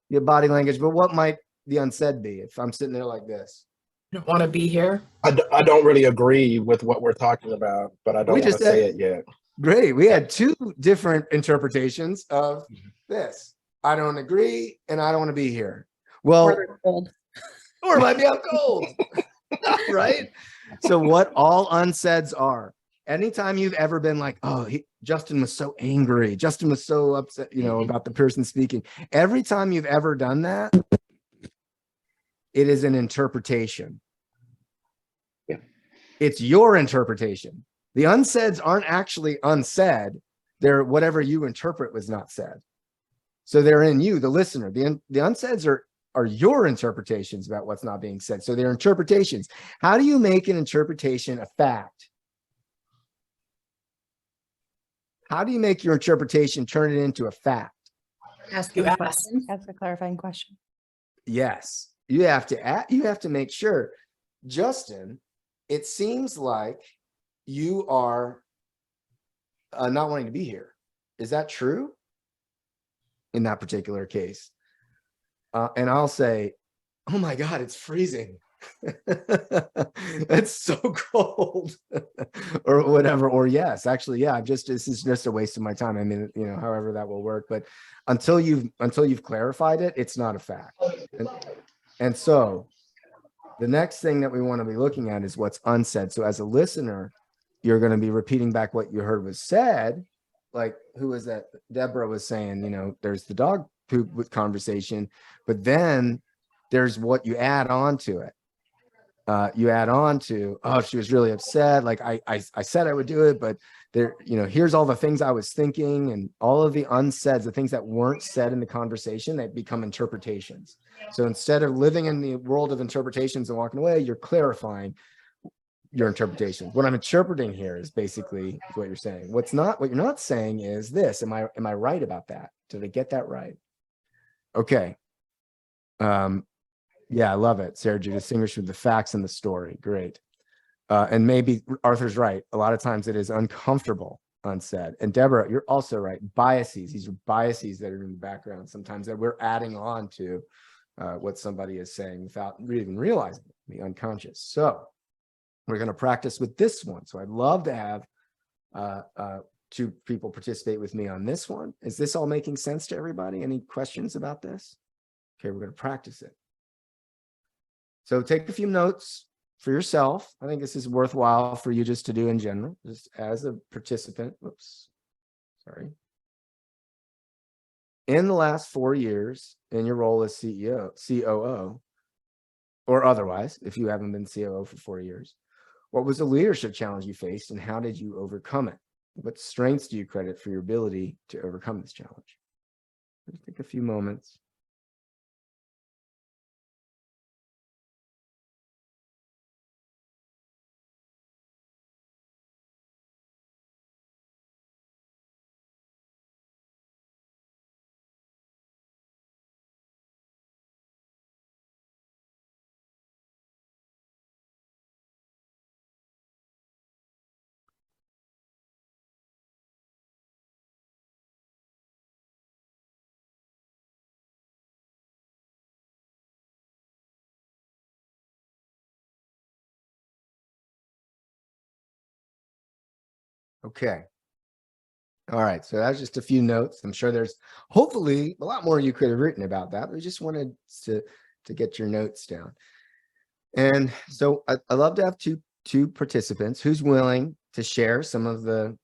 Your body language. But what might the unsaid be if I'm sitting there like this? You don't want to be here. I don't really agree with what we're talking about, but I don't want to say it yet. Great. We had two different interpretations of this. I don't agree, and I don't want to be here. Well, Or they're cold. or it might be I'm cold. Right? So what all unsaids are, anytime you've ever been like, oh, Justin was so angry, Justin was so upset, you know, about the person speaking, every time you've ever done that, it is an interpretation. Yeah. It's your interpretation. The unsaids aren't actually unsaid. They're whatever you interpret was not said. So they're in you, the listener. The unsaids are your interpretations about what's not being said. So they're interpretations. How do you make an interpretation a fact? How do you make your interpretation turn it into a fact? Ask You a ask. question. Ask a clarifying question. Yes, you have to make sure, Justin, it seems like you are not wanting to be here. Is that true? In that particular case. And I'll say, oh my God, it's freezing. It's so cold. Or whatever. Or yes, actually, yeah, this is just a waste of my time. I mean, you know, however that will work. But until you've clarified it, it's not a fact. And so the next thing that we want to be looking at is what's unsaid. So as a listener, you're going to be repeating back what you heard was said. Like, who was that? Deborah was saying, you know, there's the dog poop with conversation, but then there's what you add on to it. You add on to, oh, she was really upset. Like I said I would do it, but there, you know, here's all the things I was thinking, and all of the unsaids, the things that weren't said in the conversation, that become interpretations. So instead of living in the world of interpretations and walking away, you're clarifying your interpretation. What I'm interpreting here is basically what you're saying. What you're not saying is this. Am I right about that? Did I get that right? Okay. Yeah, I love it, Sarah. You distinguish with the facts and the story. Great. And maybe Arthur's right. A lot of times it is uncomfortable unsaid. And Deborah, you're also right. Biases. These are biases that are in the background sometimes that we're adding on to what somebody is saying without even realizing it, the unconscious. So we're going to practice with this one. So I'd love to have two people participate with me on this one. Is this all making sense to everybody? Any questions about this? Okay, we're going to practice it. So take a few notes for yourself. I think this is worthwhile for you just to do in general, just as a participant. Whoops, sorry. In the last 4 years, in your role as CEO, COO, or otherwise, if you haven't been COO for 4 years, what was the leadership challenge you faced, and how did you overcome it? What strengths do you credit for your ability to overcome this challenge? Let's take a few moments. Okay. All right. So that's just a few notes. I'm sure there's hopefully a lot more you could have written about that. We just wanted to get your notes down. And so I love to have two participants. Who's willing to share some of the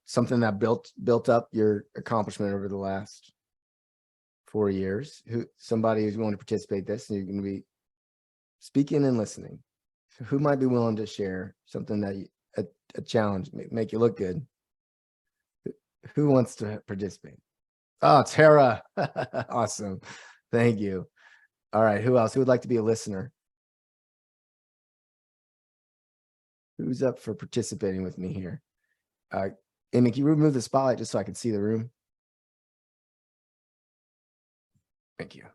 something that built up your accomplishment over the last 4 years? Somebody who's willing to participate this, and you're going to be speaking and listening. So who might be willing to share something that a challenge make you look good? Who wants to participate? Oh, Tara. Awesome. Thank you. All right. Who else? Who would like to be a listener? Who's up for participating with me here? Amy, can you remove the spotlight just so I can see the room? Thank you.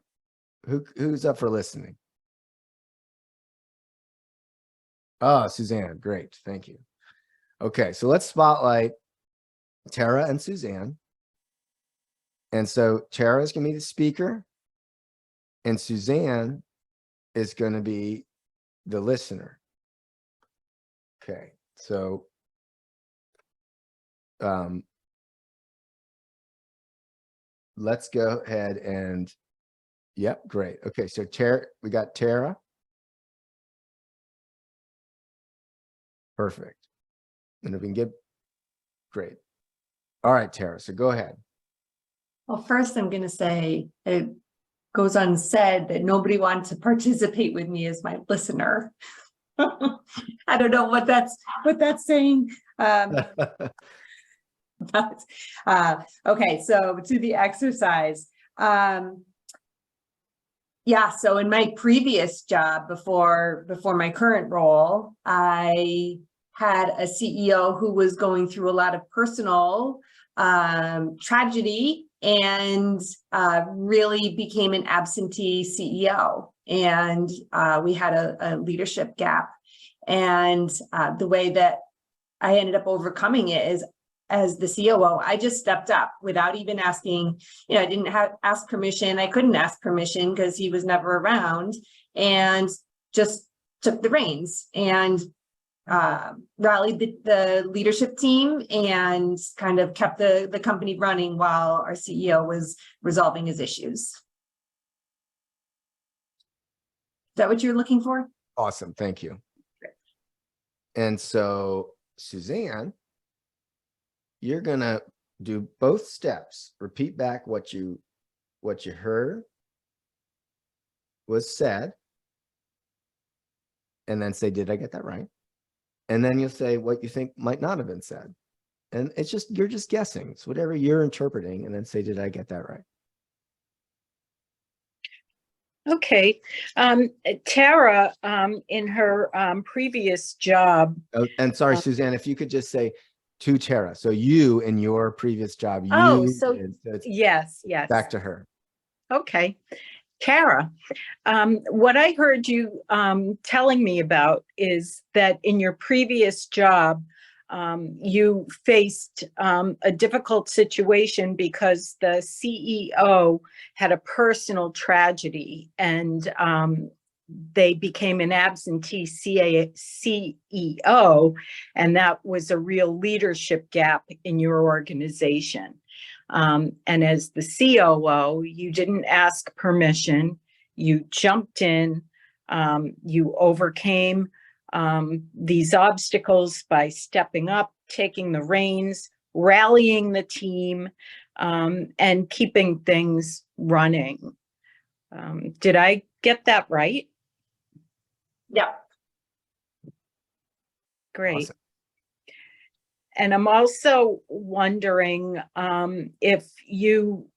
Who's up for listening? Oh, Suzanne. Great. Thank you. Okay. So let's spotlight Tara and Suzanne. And so Tara is going to be the speaker, and Suzanne is going to be the listener. Okay, so let's go ahead and, yep, great. Okay, so Tara, we got Tara. Perfect. And if we can get, great. All right, Tara, so go ahead. Well, first I'm going to say it goes unsaid that nobody wanted to participate with me as my listener. I don't know what that's saying. But, okay, so to the exercise. Yeah, so in my previous job before my current role, I had a CEO who was going through a lot of personal tragedy and really became an absentee CEO. And we had a leadership gap. And the way that I ended up overcoming it is, as the COO, I just stepped up without even asking, I didn't ask permission. I couldn't ask permission because he was never around, and just took the reins and rallied the leadership team and kind of kept the company running while our CEO was resolving his issues. Is that what you're looking for? Awesome, thank you. And so, Suzanne, you're gonna do both steps. Repeat back what you heard was said, and then say, did I get that right? And then you'll say what you think might not have been said. And it's just, you're just guessing. It's whatever you're interpreting, and then say, did I get that right? Okay. Tara, in her previous job. Oh, and sorry, Suzanne, if you could just say to Tara. So you in your previous job, you yes. Back to her. Okay. Tara, what I heard you telling me about is that in your previous job, you faced a difficult situation because the CEO had a personal tragedy, and they became an absentee CEO, and that was a real leadership gap in your organization. And as the COO, you didn't ask permission, you jumped in, you overcame these obstacles by stepping up, taking the reins, rallying the team, and keeping things running. Did I get that right? Yeah. Great. Awesome. And I'm also wondering if you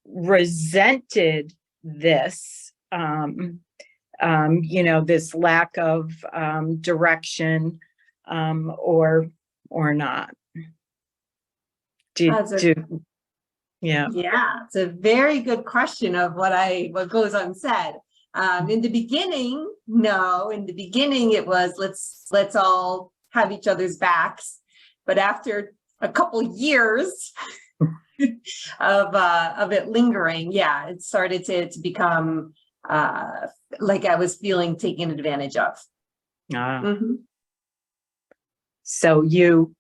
resented this, this lack of direction, or not. Yeah, it's a very good question of what goes unsaid. In the beginning, no. In the beginning, it was let's all have each other's backs. But after a couple years of it lingering, yeah, it started to become like I was feeling taken advantage of. So you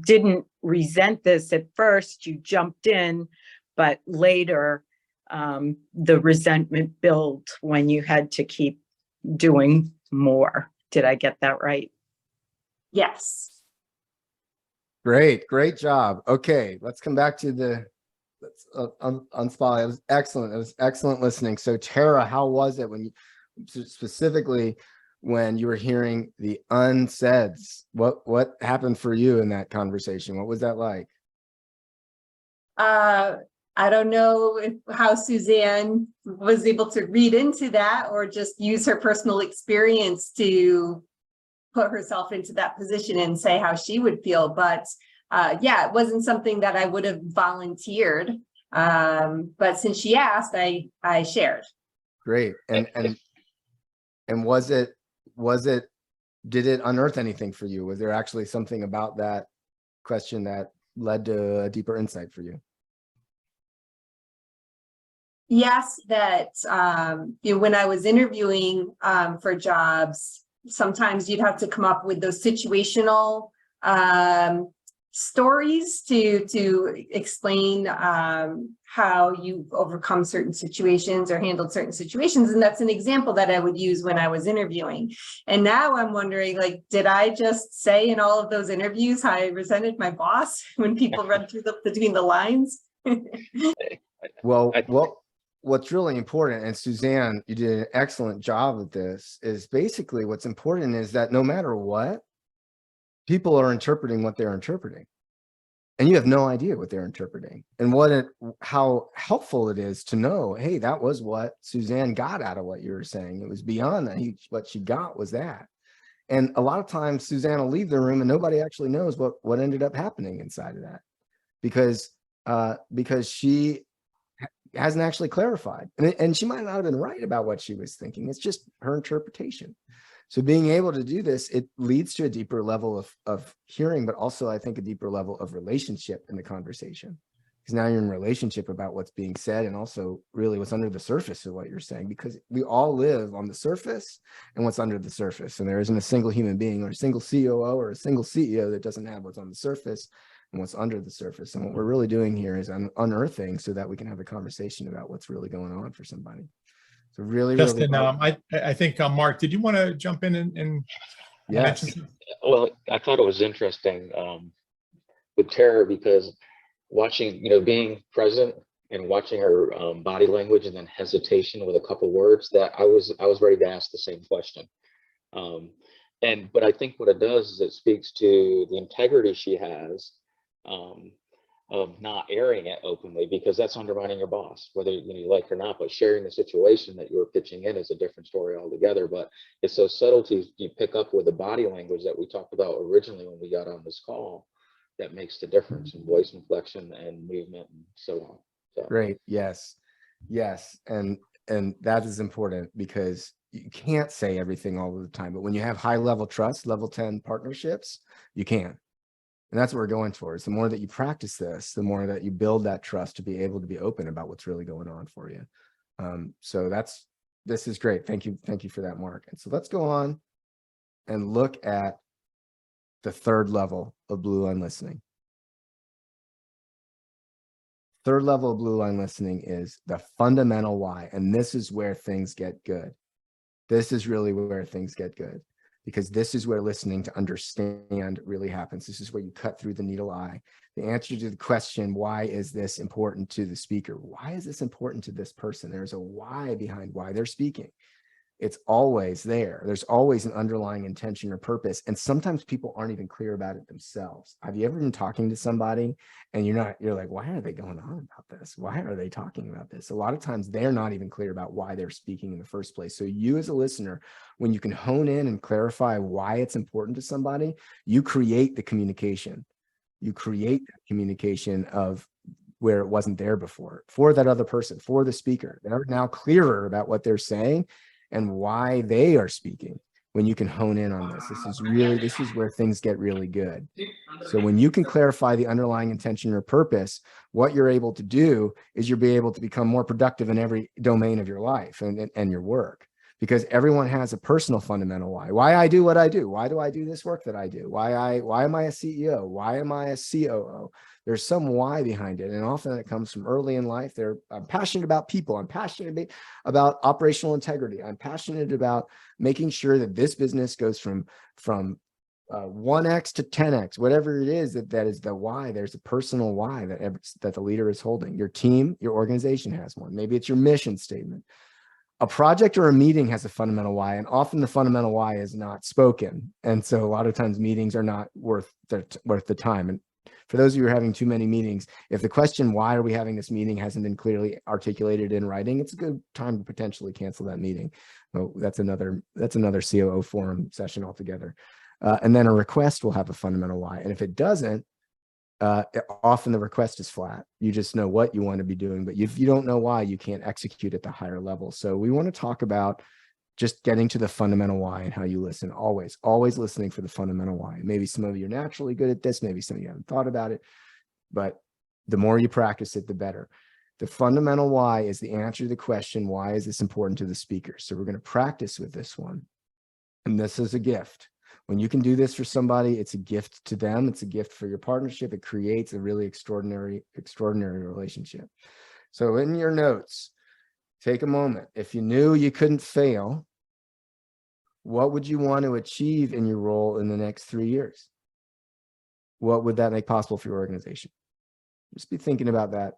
didn't resent this at first, you jumped in, but later the resentment built when you had to keep doing more. Did I get that right? Yes. Great job. Okay, let's come back to on spot. It was excellent. It was excellent listening. So Tara, how was it when you, specifically when you were hearing the unsaids? What happened for you in that conversation? What was that like? I don't know how Suzanne was able to read into that or just use her personal experience to put herself into that position and say how she would feel. But yeah, it wasn't something that I would have volunteered. But since she asked, I shared. Great. And did it unearth anything for you? Was there actually something about that question that led to a deeper insight for you? Yes, that when I was interviewing for jobs, sometimes you'd have to come up with those situational stories to explain how you overcome certain situations or handled certain situations. And that's an example that I would use when I was interviewing. And now I'm wondering, like, did I just say in all of those interviews how I resented my boss when people read through between the lines? Well, what's really important, and Suzanne, you did an excellent job at this, is basically what's important is that no matter what, people are interpreting what they're interpreting. And you have no idea what they're interpreting and how helpful it is to know, hey, that was what Suzanne got out of what you were saying. It was beyond that. What she got was that. And a lot of times Suzanne will leave the room and nobody actually knows what ended up happening inside of that because she hasn't actually clarified. And she might not have been right about what she was thinking. It's just her interpretation. So being able to do this, it leads to a deeper level of hearing, but also I think a deeper level of relationship in the conversation. Because now you're in relationship about what's being said and also really what's under the surface of what you're saying, because we all live on the surface and what's under the surface. And there isn't a single human being or a single COO or a single CEO that doesn't have what's on the surface and what's under the surface. And what we're really doing here is unearthing so that we can have a conversation about what's really going on for somebody. So really, Justin, I think, Mark, did you want to jump in and yes. mention? Well, I thought it was interesting with Tara because watching, being present and watching her body language and then hesitation with a couple words, that I was ready to ask the same question. But I think what it does is it speaks to the integrity she has of not airing it openly, because that's undermining your boss, whether you like it or not. But sharing the situation that you were pitching in is a different story altogether. But it's those subtleties you pick up with the body language that we talked about originally when we got on this call that makes the difference in voice inflection and movement and so on. So. Great. Yes. And that is important because you can't say everything all of the time. But when you have high level trust, level 10 partnerships, you can. And that's what we're going towards. The more that you practice this, the more that you build that trust to be able to be open about what's really going on for you. So this is great. Thank you for that, Mark. And so let's go on and look at the third level of blue line listening. Third level of blue line listening is the fundamental why. And this is where things get good. This is really where things get good. Because this is where listening to understand really happens. This is where you cut through the needle eye. The answer to the question, why is this important to the speaker? Why is this important to this person? There's a why behind why they're speaking. It's always there. There's always an underlying intention or purpose. And sometimes people aren't even clear about it themselves. Have you ever been talking to somebody and you're like, why are they going on about this? Why are they talking about this? A lot of times they're not even clear about why they're speaking in the first place. So you as a listener, when you can hone in and clarify why it's important to somebody, you create the communication. You create that communication of where it wasn't there before for that other person, for the speaker. They're now clearer about what they're saying and why they are speaking. When you can hone in on this, this is where things get really good. So when you can clarify the underlying intention or purpose, what you're able to do is you'll be able to become more productive in every domain of your life and your work, because everyone has a personal fundamental why I do what I do. Why do I do this work that I do? Why am I a CEO? Why am I a COO? There's some why behind it. And often it comes from early in life. I'm passionate about people. I'm passionate about operational integrity. I'm passionate about making sure that this business goes from 1x to 10x, whatever it is that is the why. There's a personal why that the leader is holding. Your team, your organization has one. Maybe it's your mission statement. A project or a meeting has a fundamental why, and often the fundamental why is not spoken. And so a lot of times meetings are not worth the time. And for those of you who are having too many meetings, if the question, why are we having this meeting, hasn't been clearly articulated in writing, it's a good time to potentially cancel that meeting. Well, that's another COO forum session altogether. And then a request will have a fundamental why. And if it doesn't, often the request is flat. You just know what you want to be doing, but if you don't know why, you can't execute at the higher level. So we want to talk about just getting to the fundamental why and how you listen. Always listening for the fundamental why. Maybe some of you are naturally good at this. Maybe some of you haven't thought about it, but the more you practice it, the better. The fundamental why is the answer to the question, why is this important to the speaker? So we're going to practice with this one. And this is a gift. When you can do this for somebody, it's a gift to them. It's a gift for your partnership. It creates a really extraordinary relationship. So in your notes, take a moment. If you knew you couldn't fail, what would you want to achieve in your role in the next 3 years? What would that make possible for your organization? Just be thinking about that.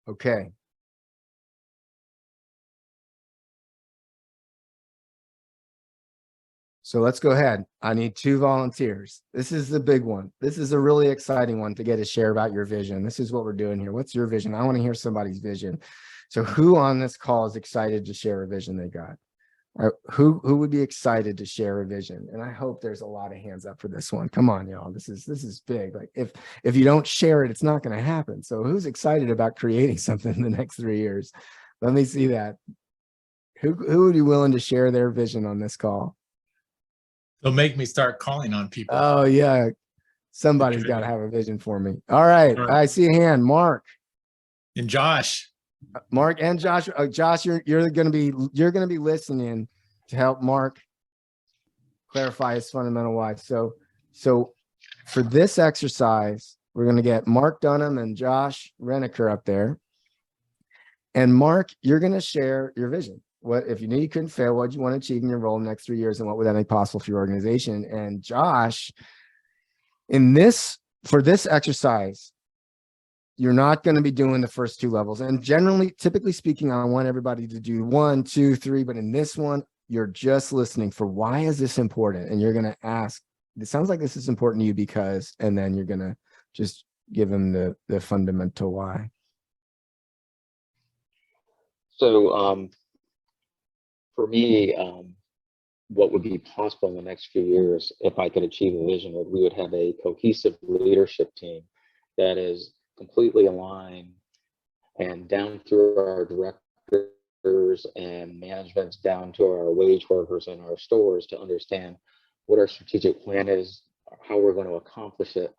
Okay. So let's go ahead. I need 2 volunteers. This is the big one. This is a really exciting one to get to share about your vision. This is what we're doing here. What's your vision? I want to hear somebody's vision. So who on this call is excited to share a vision they got? Who would be excited to share a vision? And I hope there's a lot of hands up for this one. Come on, y'all. This is big. Like if you don't share it, it's not going to happen. So who's excited about creating something in the next 3 years? Let me see that. Who would be willing to share their vision on this call? They'll make me start calling on people. Oh yeah. Somebody's got to have a vision for me. All right. I see a hand. Mark. And Josh. Mark and Josh. Josh, you're gonna be listening to help Mark clarify his fundamental why. So for this exercise, we're gonna get Mark Dunham and Josh Reneker up there. And Mark, you're gonna share your vision. What if you knew you couldn't fail? What do you want to achieve in your role in the next 3 years, and what would that make possible for your organization? And Josh, for this exercise, you're not going to be doing the first 2 levels. And typically speaking, I want everybody to do 1, 2, 3. But in this one, you're just listening for why is this important? And you're going to ask, it sounds like this is important to you because, and then you're going to just give them the fundamental why. So for me, what would be possible in the next few years if I could achieve a vision, we would have a cohesive leadership team that is completely aligned and down through our directors and managements down to our wage workers in our stores to understand what our strategic plan is, how we're going to accomplish it.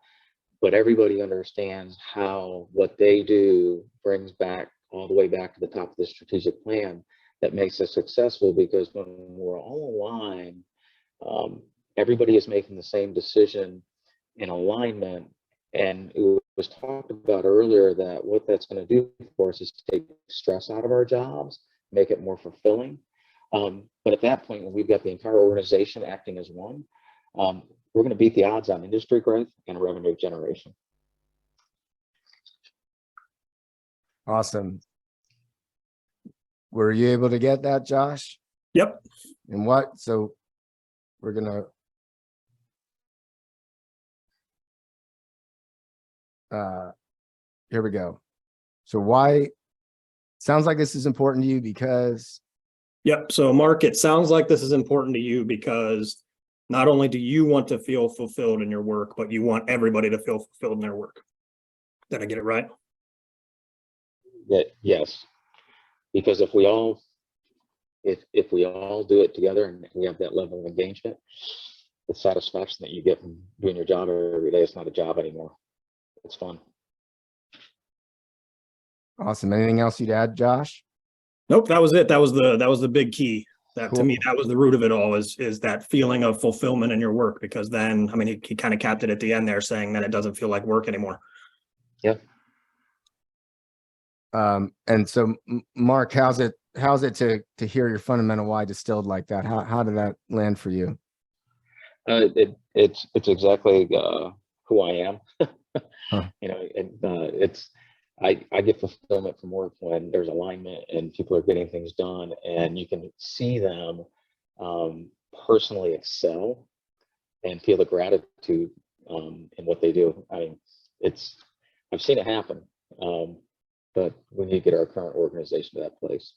But everybody understands how what they do brings back all the way back to the top of the strategic plan that makes us successful, because when we're all aligned, everybody is making the same decision in alignment. And it was talked about earlier that what that's going to do for us is take stress out of our jobs, make it more fulfilling. But at that point, when we've got the entire organization acting as one, we're going to beat the odds on industry growth and revenue generation. Awesome. Were you able to get that, Josh? Yep. And what? So we're going to, here we go. So why, sounds like this is important to you because. Yep. So Mark, it sounds like this is important to you because not only do you want to feel fulfilled in your work, but you want everybody to feel fulfilled in their work. Did I get it right? Yes. Because if we all do it together and we have that level of engagement, the satisfaction that you get from doing your job every day, it's not a job anymore. It's fun. Awesome. Anything else you'd add, Josh? Nope, that was it. That was the big key. That Cool. To me, that was the root of it all, is that feeling of fulfillment in your work, because then, I mean, he kind of capped it at the end there saying that it doesn't feel like work anymore. Yep. And so Mark, how's it how's it to hear your fundamental why distilled like that? How did that land for you? It's exactly who I am. Huh. You know, and I get fulfillment from work when there's alignment and people are getting things done, and you can see them personally excel and feel the gratitude in what they do. I mean, I've seen it happen, but we need to get our current organization to that place.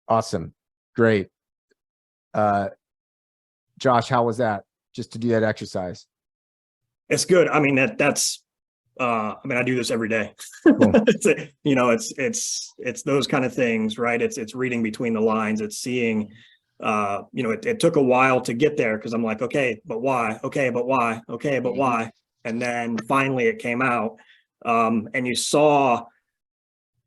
Awesome. Great. Josh, how was that? Just to do that exercise. It's good. I mean, that's I mean, I do this every day. Cool. You know, it's those kind of things, right? It's reading between the lines. It's seeing, you know, it took a while to get there because I'm like, okay, but why? Okay, but why? Okay, but why? And then finally it came out, and you saw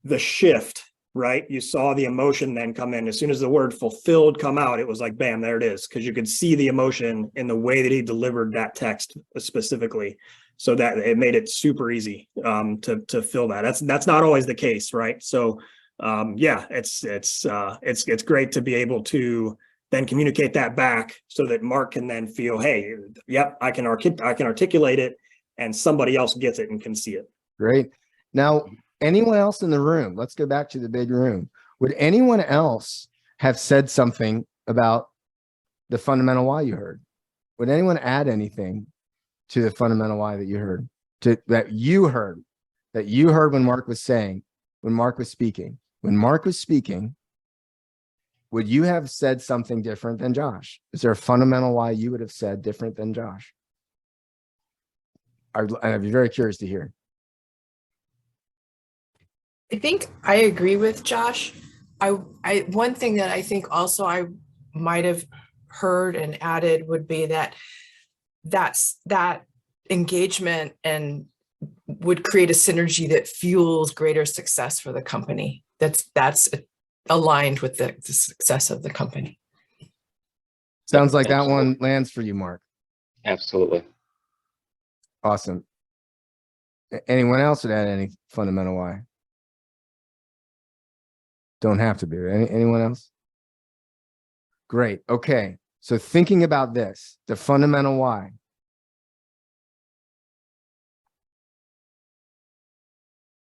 the shift, right? You saw the emotion then come in. As soon as the word fulfilled come out, it was like, bam, there it is. Because you could see the emotion in the way that he delivered that text specifically. So that it made it super easy to fill that. That's not always the case, right? So yeah, it's great to be able to then communicate that back so that Mark can then feel, hey, yep, I can articulate it, and somebody else gets it and can see it. Great. Now, anyone else in the room? Let's go back to the big room. Would anyone else have said something about the fundamental why you heard? Would anyone add anything to the fundamental why that you heard, that you heard when Mark was saying, when Mark was speaking, would you have said something different than Josh? Is there a fundamental why you would have said different than Josh? I'd be very curious to hear. I think I agree with Josh. One thing that I think also I might have heard and added would be that engagement and would create a synergy that fuels greater success for the company. That's aligned with the success of the company. Sounds like that one lands for you, Mark. Absolutely. Awesome. Anyone else would add any fundamental why? Don't have to be. Anyone else? Great. Okay. So thinking about this, the fundamental why.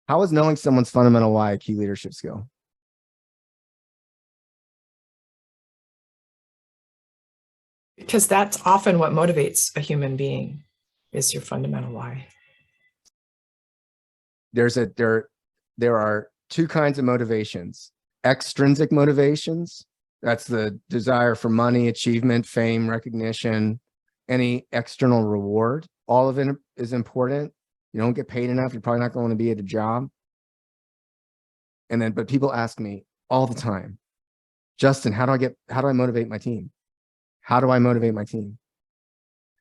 How is knowing someone's fundamental why a key leadership skill? Because that's often what motivates a human being, is your fundamental why. There are two kinds of motivations. Extrinsic motivations, that's the desire for money, achievement, fame, recognition, any external reward. All of it is important. You don't get paid enough, you're probably not going to be at a job. But people ask me all the time, Justin, how do I motivate my team? How do I motivate my team?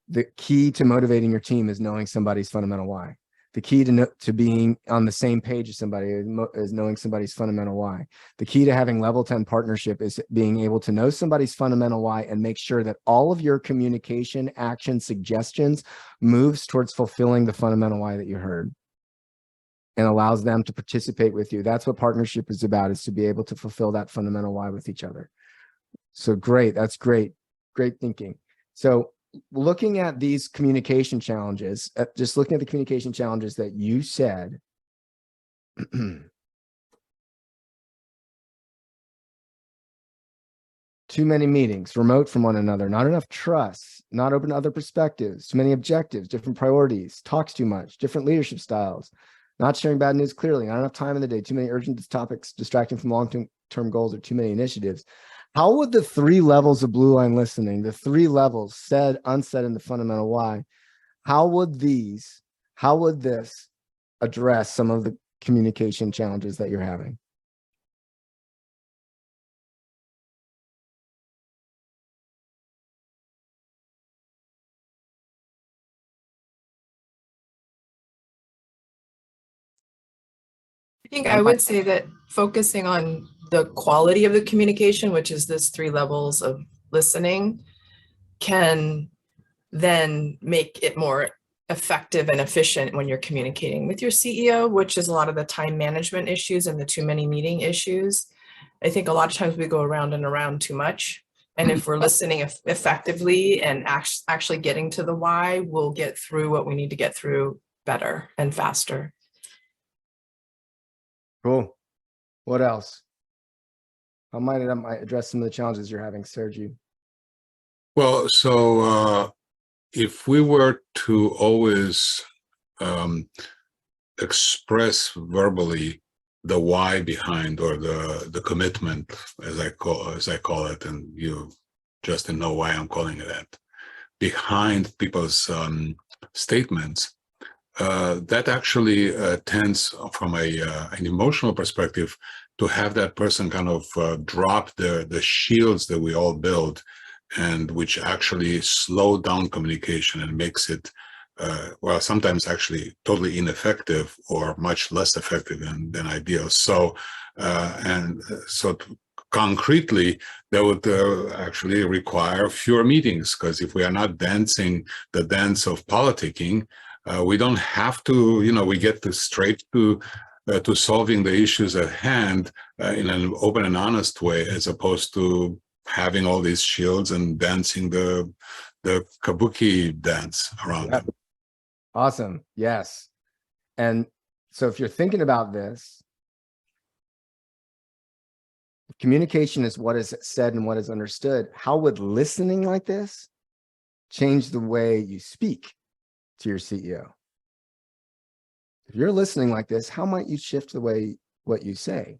The key to motivating your team is knowing somebody's fundamental why. The key to being on the same page as somebody is knowing somebody's fundamental why. The key to having level 10 partnership is being able to know somebody's fundamental why and make sure that all of your communication, action, suggestions moves towards fulfilling the fundamental why that you heard and allows them to participate with you. That's what partnership is about, is to be able to fulfill that fundamental why with each other. So great. That's great. Great thinking. So looking at these communication challenges, just looking at the communication challenges that you said, too many meetings, remote from one another, not enough trust, not open to other perspectives, too many objectives, different priorities, talks too much, different leadership styles, not sharing bad news clearly, not enough time in the day, too many urgent topics distracting from long-term goals, or too many initiatives. How would the 3 levels of blue line listening, the 3 levels said, unsaid, and the fundamental why, how would this address some of the communication challenges that you're having? I think I would say that focusing on the quality of the communication, which is this 3 levels of listening, can then make it more effective and efficient when you're communicating with your CEO, which is a lot of the time management issues and the too many meeting issues. I think a lot of times we go around and around too much. And if we're listening effectively and actually getting to the why, we'll get through what we need to get through better and faster. Cool. What else? How might it address some of the challenges you're having, Sergi? Well, so if we were to always express verbally the why behind, or the commitment, as I call it, and you just know why I'm calling it that, behind people's statements, that actually tends, from an emotional perspective, to have that person kind of drop the shields that we all build, and which actually slow down communication and makes it, well, sometimes actually totally ineffective or much less effective than ideal. So, concretely, that would actually require fewer meetings, because if we are not dancing the dance of politicking, we don't have to, we get straight to solving the issues at hand in an open and honest way, as opposed to having all these shields and dancing the kabuki dance around them. Awesome. Yes. And so if you're thinking about this, communication is what is said and what is understood. How would listening like this change the way you speak to your CEO? If you're listening like this, how might you shift the way what you say?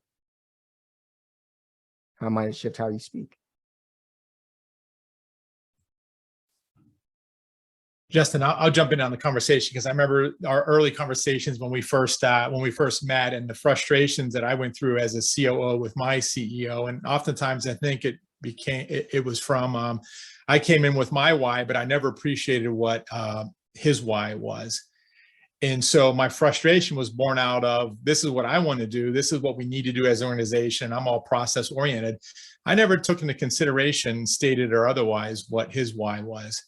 How might it shift how you speak? Justin, I'll jump in on the conversation, because I remember our early conversations when we first met, and the frustrations that I went through as a COO with my CEO. And oftentimes I think it was from, I came in with my why, but I never appreciated what his why was. And so my frustration was born out of, this is what I want to do. This is what we need to do as an organization. I'm all process oriented. I never took into consideration, stated or otherwise, what his why was.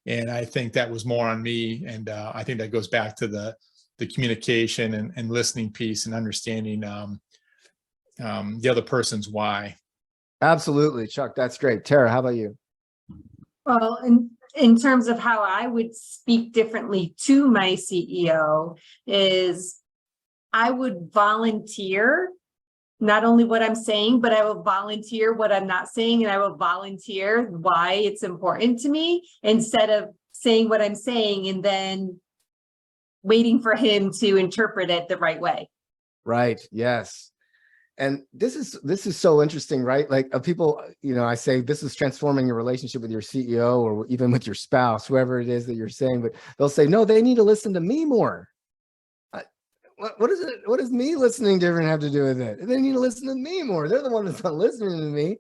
And I think that was more on me. And I think that goes back to the communication and listening piece, and understanding the other person's why. Absolutely, Chuck. That's great. Tara, how about you? Well, in terms of how I would speak differently to my CEO is I would volunteer not only what I'm saying, but I will volunteer what I'm not saying, and I will volunteer why it's important to me, instead of saying what I'm saying and then waiting for him to interpret it the right way. Right. Yes. And this is so interesting, right? Like people, I say this is transforming your relationship with your CEO, or even with your spouse, whoever it is that you're saying, but they'll say, no, they need to listen to me more. What is it? What does me listening different have to do with it? They need to listen to me more. They're the one that's not listening to me.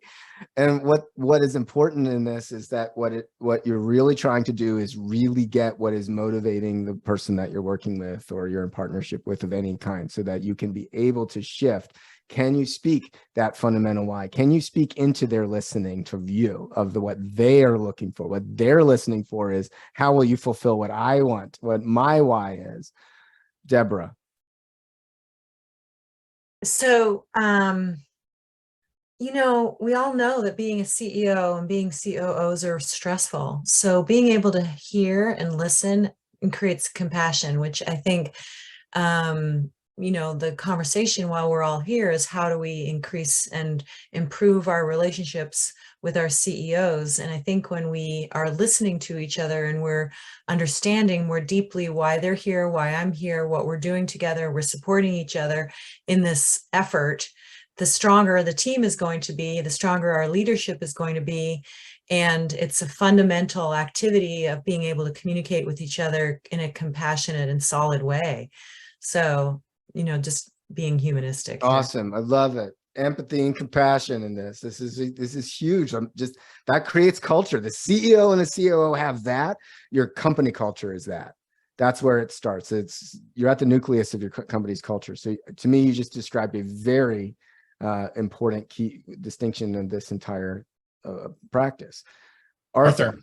And what is important in this is that what you're really trying to do is really get what is motivating the person that you're working with, or you're in partnership with of any kind, so that you can be able to shift. Can you speak that fundamental why? Can you speak into their listening to view of what they are looking for? What they're listening for is, how will you fulfill what I want, what my why is? Deborah. So, we all know that being a CEO and being COOs are stressful. So being able to hear and listen creates compassion, which I think, the conversation while we're all here is, how do we increase and improve our relationships with our CEOs? And I think when we are listening to each other and we're understanding more deeply why they're here, why I'm here, what we're doing together, we're supporting each other in this effort, the stronger the team is going to be, the stronger our leadership is going to be. And it's a fundamental activity of being able to communicate with each other in a compassionate and solid way. So, just being humanistic. Awesome. I love it. Empathy and compassion in this. This is huge. That creates culture. The CEO and the COO have that. Your company culture is that. That's where it starts. You're at the nucleus of your company's culture. So to me, you just described a very important key distinction in this entire practice. Arthur.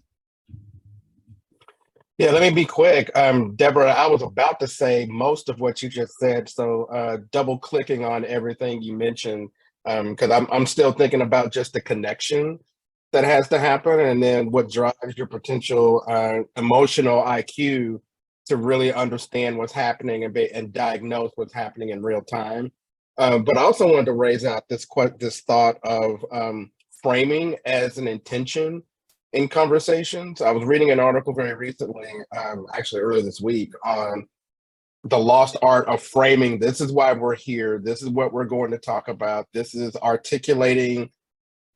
Yeah, let me be quick. Deborah, I was about to say most of what you just said. So double clicking on everything you mentioned, because I'm still thinking about just the connection that has to happen, and then what drives your potential emotional IQ to really understand what's happening and diagnose what's happening in real time. But I also wanted to raise out this thought of framing as an intention in conversations. I was reading an article very recently, actually earlier this week, on the lost art of framing. This is why we're here. This is what we're going to talk about. This is articulating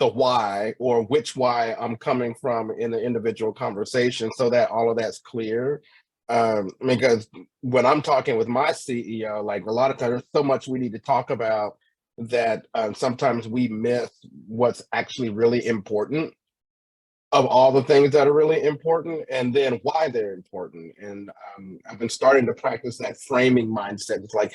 the why, or which why I'm coming from in the individual conversation, so that all of that's clear. Because when I'm talking with my CEO, like a lot of times there's so much we need to talk about that sometimes we miss what's actually really important of all the things that are really important, and then why they're important. And I've been starting to practice that framing mindset. It's like,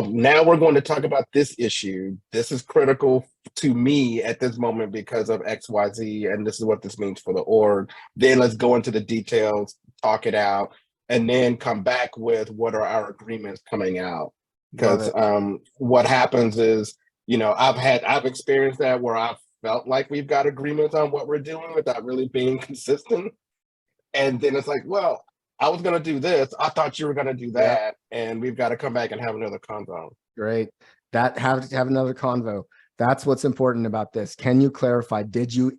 now we're going to talk about this issue. This is critical to me at this moment because of XYZ, and this is what this means for the org. Then let's go into the details, talk it out, and then come back with what are our agreements coming out. Because what happens is, you know, I've experienced that where I've felt like we've got agreements on what we're doing without really being consistent. And then it's like, well, I was going to do this. I thought you were going to do that. And we've got to come back and have another convo. Great. Have another convo. That's what's important about this. Can you clarify?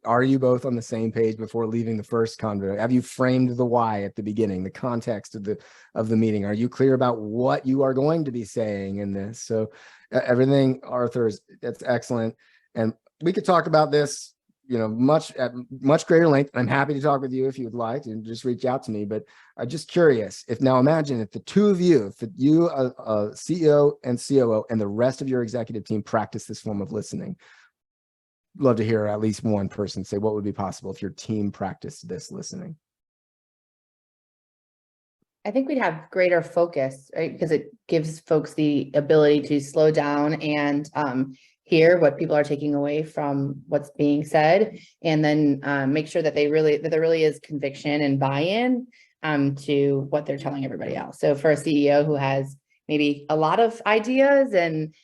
Are you both on the same page before leaving the first convo? Have you framed the why at the beginning, the context of the meeting? Are you clear about what you are going to be saying in this? So everything, Arthur, that's excellent. And we could talk about this, you know, at much greater length. I'm happy to talk with you if you would like, and just reach out to me. But I'm just curious, now imagine if the two of you, if you, CEO and COO, and the rest of your executive team practice this form of listening. Love to hear at least one person say what would be possible if your team practiced this listening. I think we'd have greater focus, right? Because it gives folks the ability to slow down and hear what people are taking away from what's being said, and then make sure that there really is conviction and buy-in to what they're telling everybody else. So for a CEO who has maybe a lot of ideas and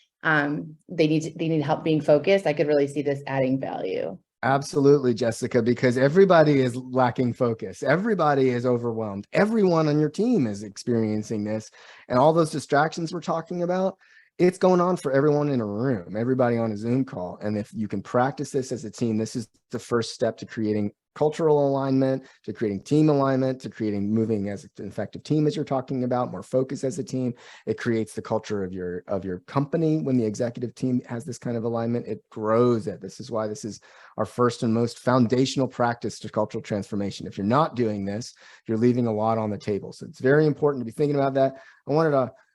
they need help being focused, I could really see this adding value. Absolutely, Jessica, because everybody is lacking focus. Everybody is overwhelmed. Everyone on your team is experiencing this, and all those distractions we're talking about, it's going on for everyone in a room, everybody on a Zoom call. And if you can practice this as a team, this is the first step to creating cultural alignment, to creating team alignment, to creating moving as an effective team, as you're talking about, more focus as a team. It creates the culture of your company. When the executive team has this kind of alignment, it grows it. This is why this is our first and most foundational practice to cultural transformation. If you're not doing this, you're leaving a lot on the table. So it's very important to be thinking about that.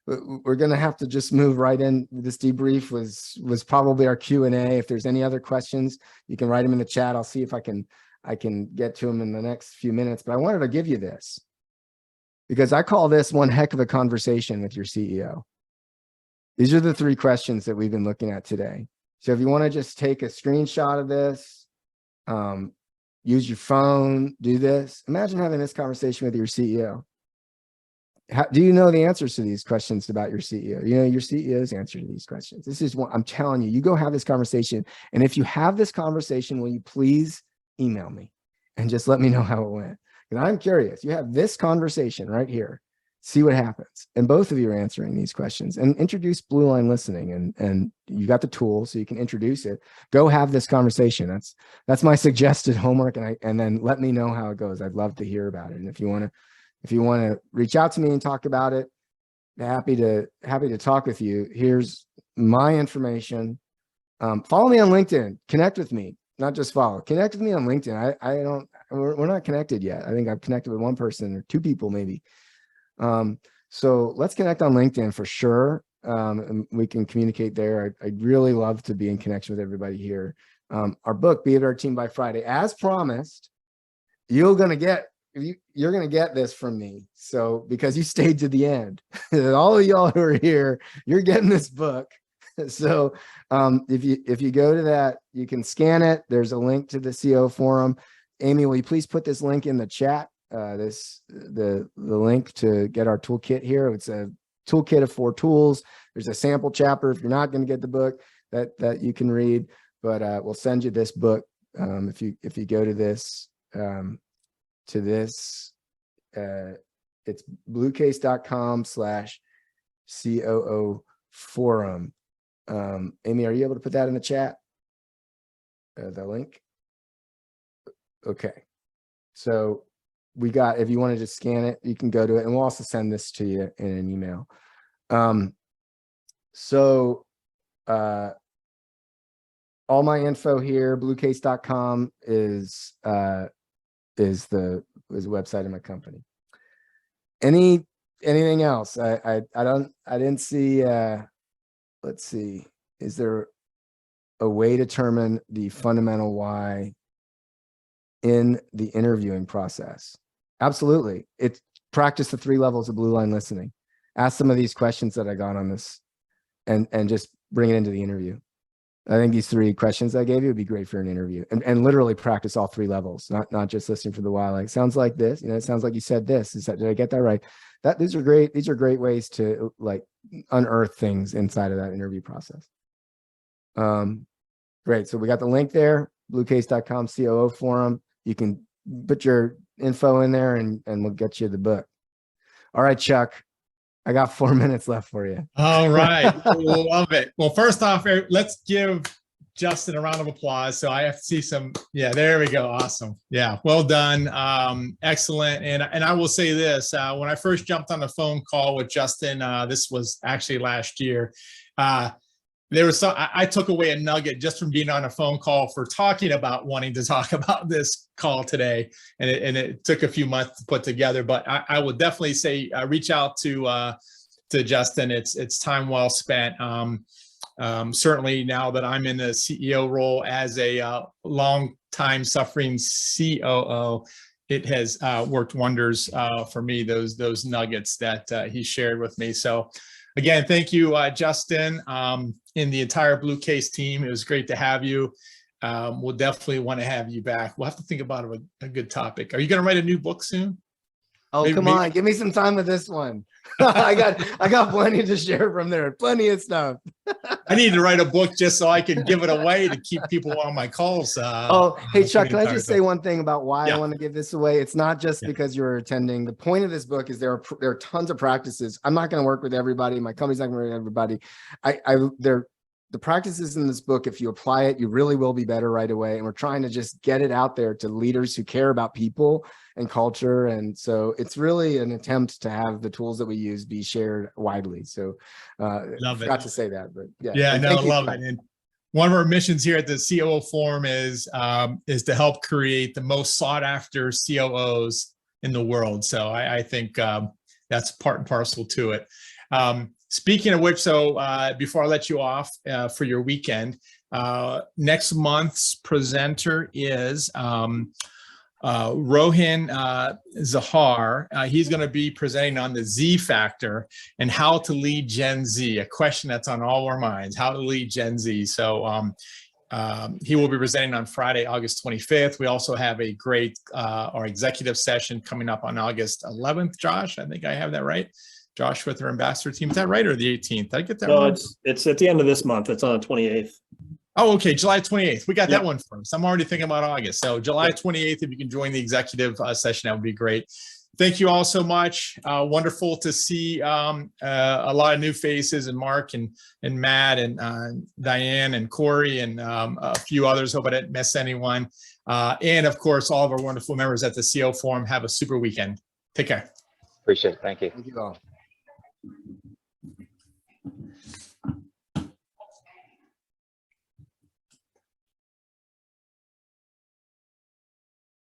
We're going to have to just move right in. This debrief was probably our Q&A. If there's any other questions, you can write them in the chat. I'll see if I can get to them in the next few minutes. But I wanted to give you this because I call this one heck of a conversation with your CEO. These are the 3 questions that we've been looking at today. So if you want to just take a screenshot of this, use your phone, do this. Imagine having this conversation with your CEO. Do you know the answers to these questions about your CEO? You know your CEO's answer to these questions. This is what I'm telling you. You go have this conversation. And if you have this conversation, will you please email me and just let me know how it went? And I'm curious. You have this conversation right here. See what happens. And both of you are answering these questions, and introduce Blue Line listening. And you got the tool so you can introduce it. Go have this conversation. That's my suggested homework. And then let me know how it goes. I'd love to hear about it. And if you want to reach out to me and talk about it, happy to talk with you. Here's my information. Follow me on LinkedIn. Connect with me, not just follow. Connect with me on LinkedIn. We're not connected yet. I think I've connected with one person or 2 people maybe. So let's connect on LinkedIn for sure. And we can communicate there. I'd really love to be in connection with everybody here. Our book, Be It Our Team by Friday, as promised, you're going to get this from me. So because you stayed to the end, all of y'all who are here, you're getting this book. So if you go to that, you can scan it. There's a link to the CO forum. Amy, will you please put this link in the chat the link to get our toolkit here. It's a toolkit of 4 tools. There's a sample chapter if you're not going to get the book that you can read, but we'll send you this book if you go to this it's bluecase.com/COO forum. Amy, are you able to put that in the chat? The link? Okay. So we got, if you want to just scan it, you can go to it, and we'll also send this to you in an email. All my info here, bluecase.com is the website of my company. Anything else? I didn't see, let's see, is there a way to determine the fundamental why in the interviewing process? Absolutely. It's practice the 3 levels of blue line listening. Ask some of these questions that I got on this and just bring it into the interview. I think these 3 questions I gave you would be great for an interview, and literally practice all 3 levels, not just listening for the why. Like, sounds like this, it sounds like you said this. Did I get that right? These are great ways to like unearth things inside of that interview process. Great. So we got the link there, bluecase.com COO forum. You can put your info in there and we'll get you the book. All right, Chuck, I got 4 minutes left for you. All right. Love it. Well, first off, let's give Justin a round of applause. So I have to see some, yeah, there we go. Awesome. Yeah, well done. Excellent. And I will say this, when I first jumped on the phone call with Justin, this was actually last year, there was I took away a nugget just from being on a phone call for talking about wanting to talk about this call today. And it took a few months to put together, but I would definitely say, reach out to Justin. It's time well spent. Certainly now that I'm in the CEO role as a long time suffering COO, it has worked wonders for me, those nuggets that he shared with me. So again, thank you, Justin, and the entire BLUECASE team. It was great to have you. We'll definitely want to have you back. We'll have to think about a good topic. Are you going to write a new book soon? Oh, come on, give me some time with this one. I got plenty to share from there. Plenty of stuff. I need to write a book just so I can give it away to keep people on my calls. Hey, Chuck, can I just say one thing about why I want to give this away? It's not just because you're attending. The point of this book is there are tons of practices. I'm not going to work with everybody. My company's not going to work with everybody. The practices in this book, if you apply it, you really will be better right away. And we're trying to just get it out there to leaders who care about people and culture. And so it's really an attempt to have the tools that we use be shared widely. So love forgot it. to say that, but yeah. Yeah, no, love it. it. And one of our missions here at the COO Forum is to help create the most sought after COOs in the world. So I think that's part and parcel to it. Speaking of which, so before I let you off for your weekend, next month's presenter is Rohan Zahar. He's going to be presenting on the Z factor and how to lead Gen Z, a question that's on all our minds, how to lead Gen Z. So he will be presenting on Friday, August 25th. We also have a great our executive session coming up on August 11th. Josh, I think I have that right. Josh with our ambassador team. Is that right, or the 18th? Did I get that wrong? No, it's at the end of this month. It's on the 28th. Oh, okay, July 28th. We got that one first. I'm already thinking about August. So July 28th, if you can join the executive session, that would be great. Thank you all so much. Wonderful to see a lot of new faces, and Mark and Matt and Diane and Corey and a few others. Hope I didn't miss anyone. And of course, all of our wonderful members at the CO Forum. Have a super weekend. Take care. Appreciate it. Thank you. Thank you all.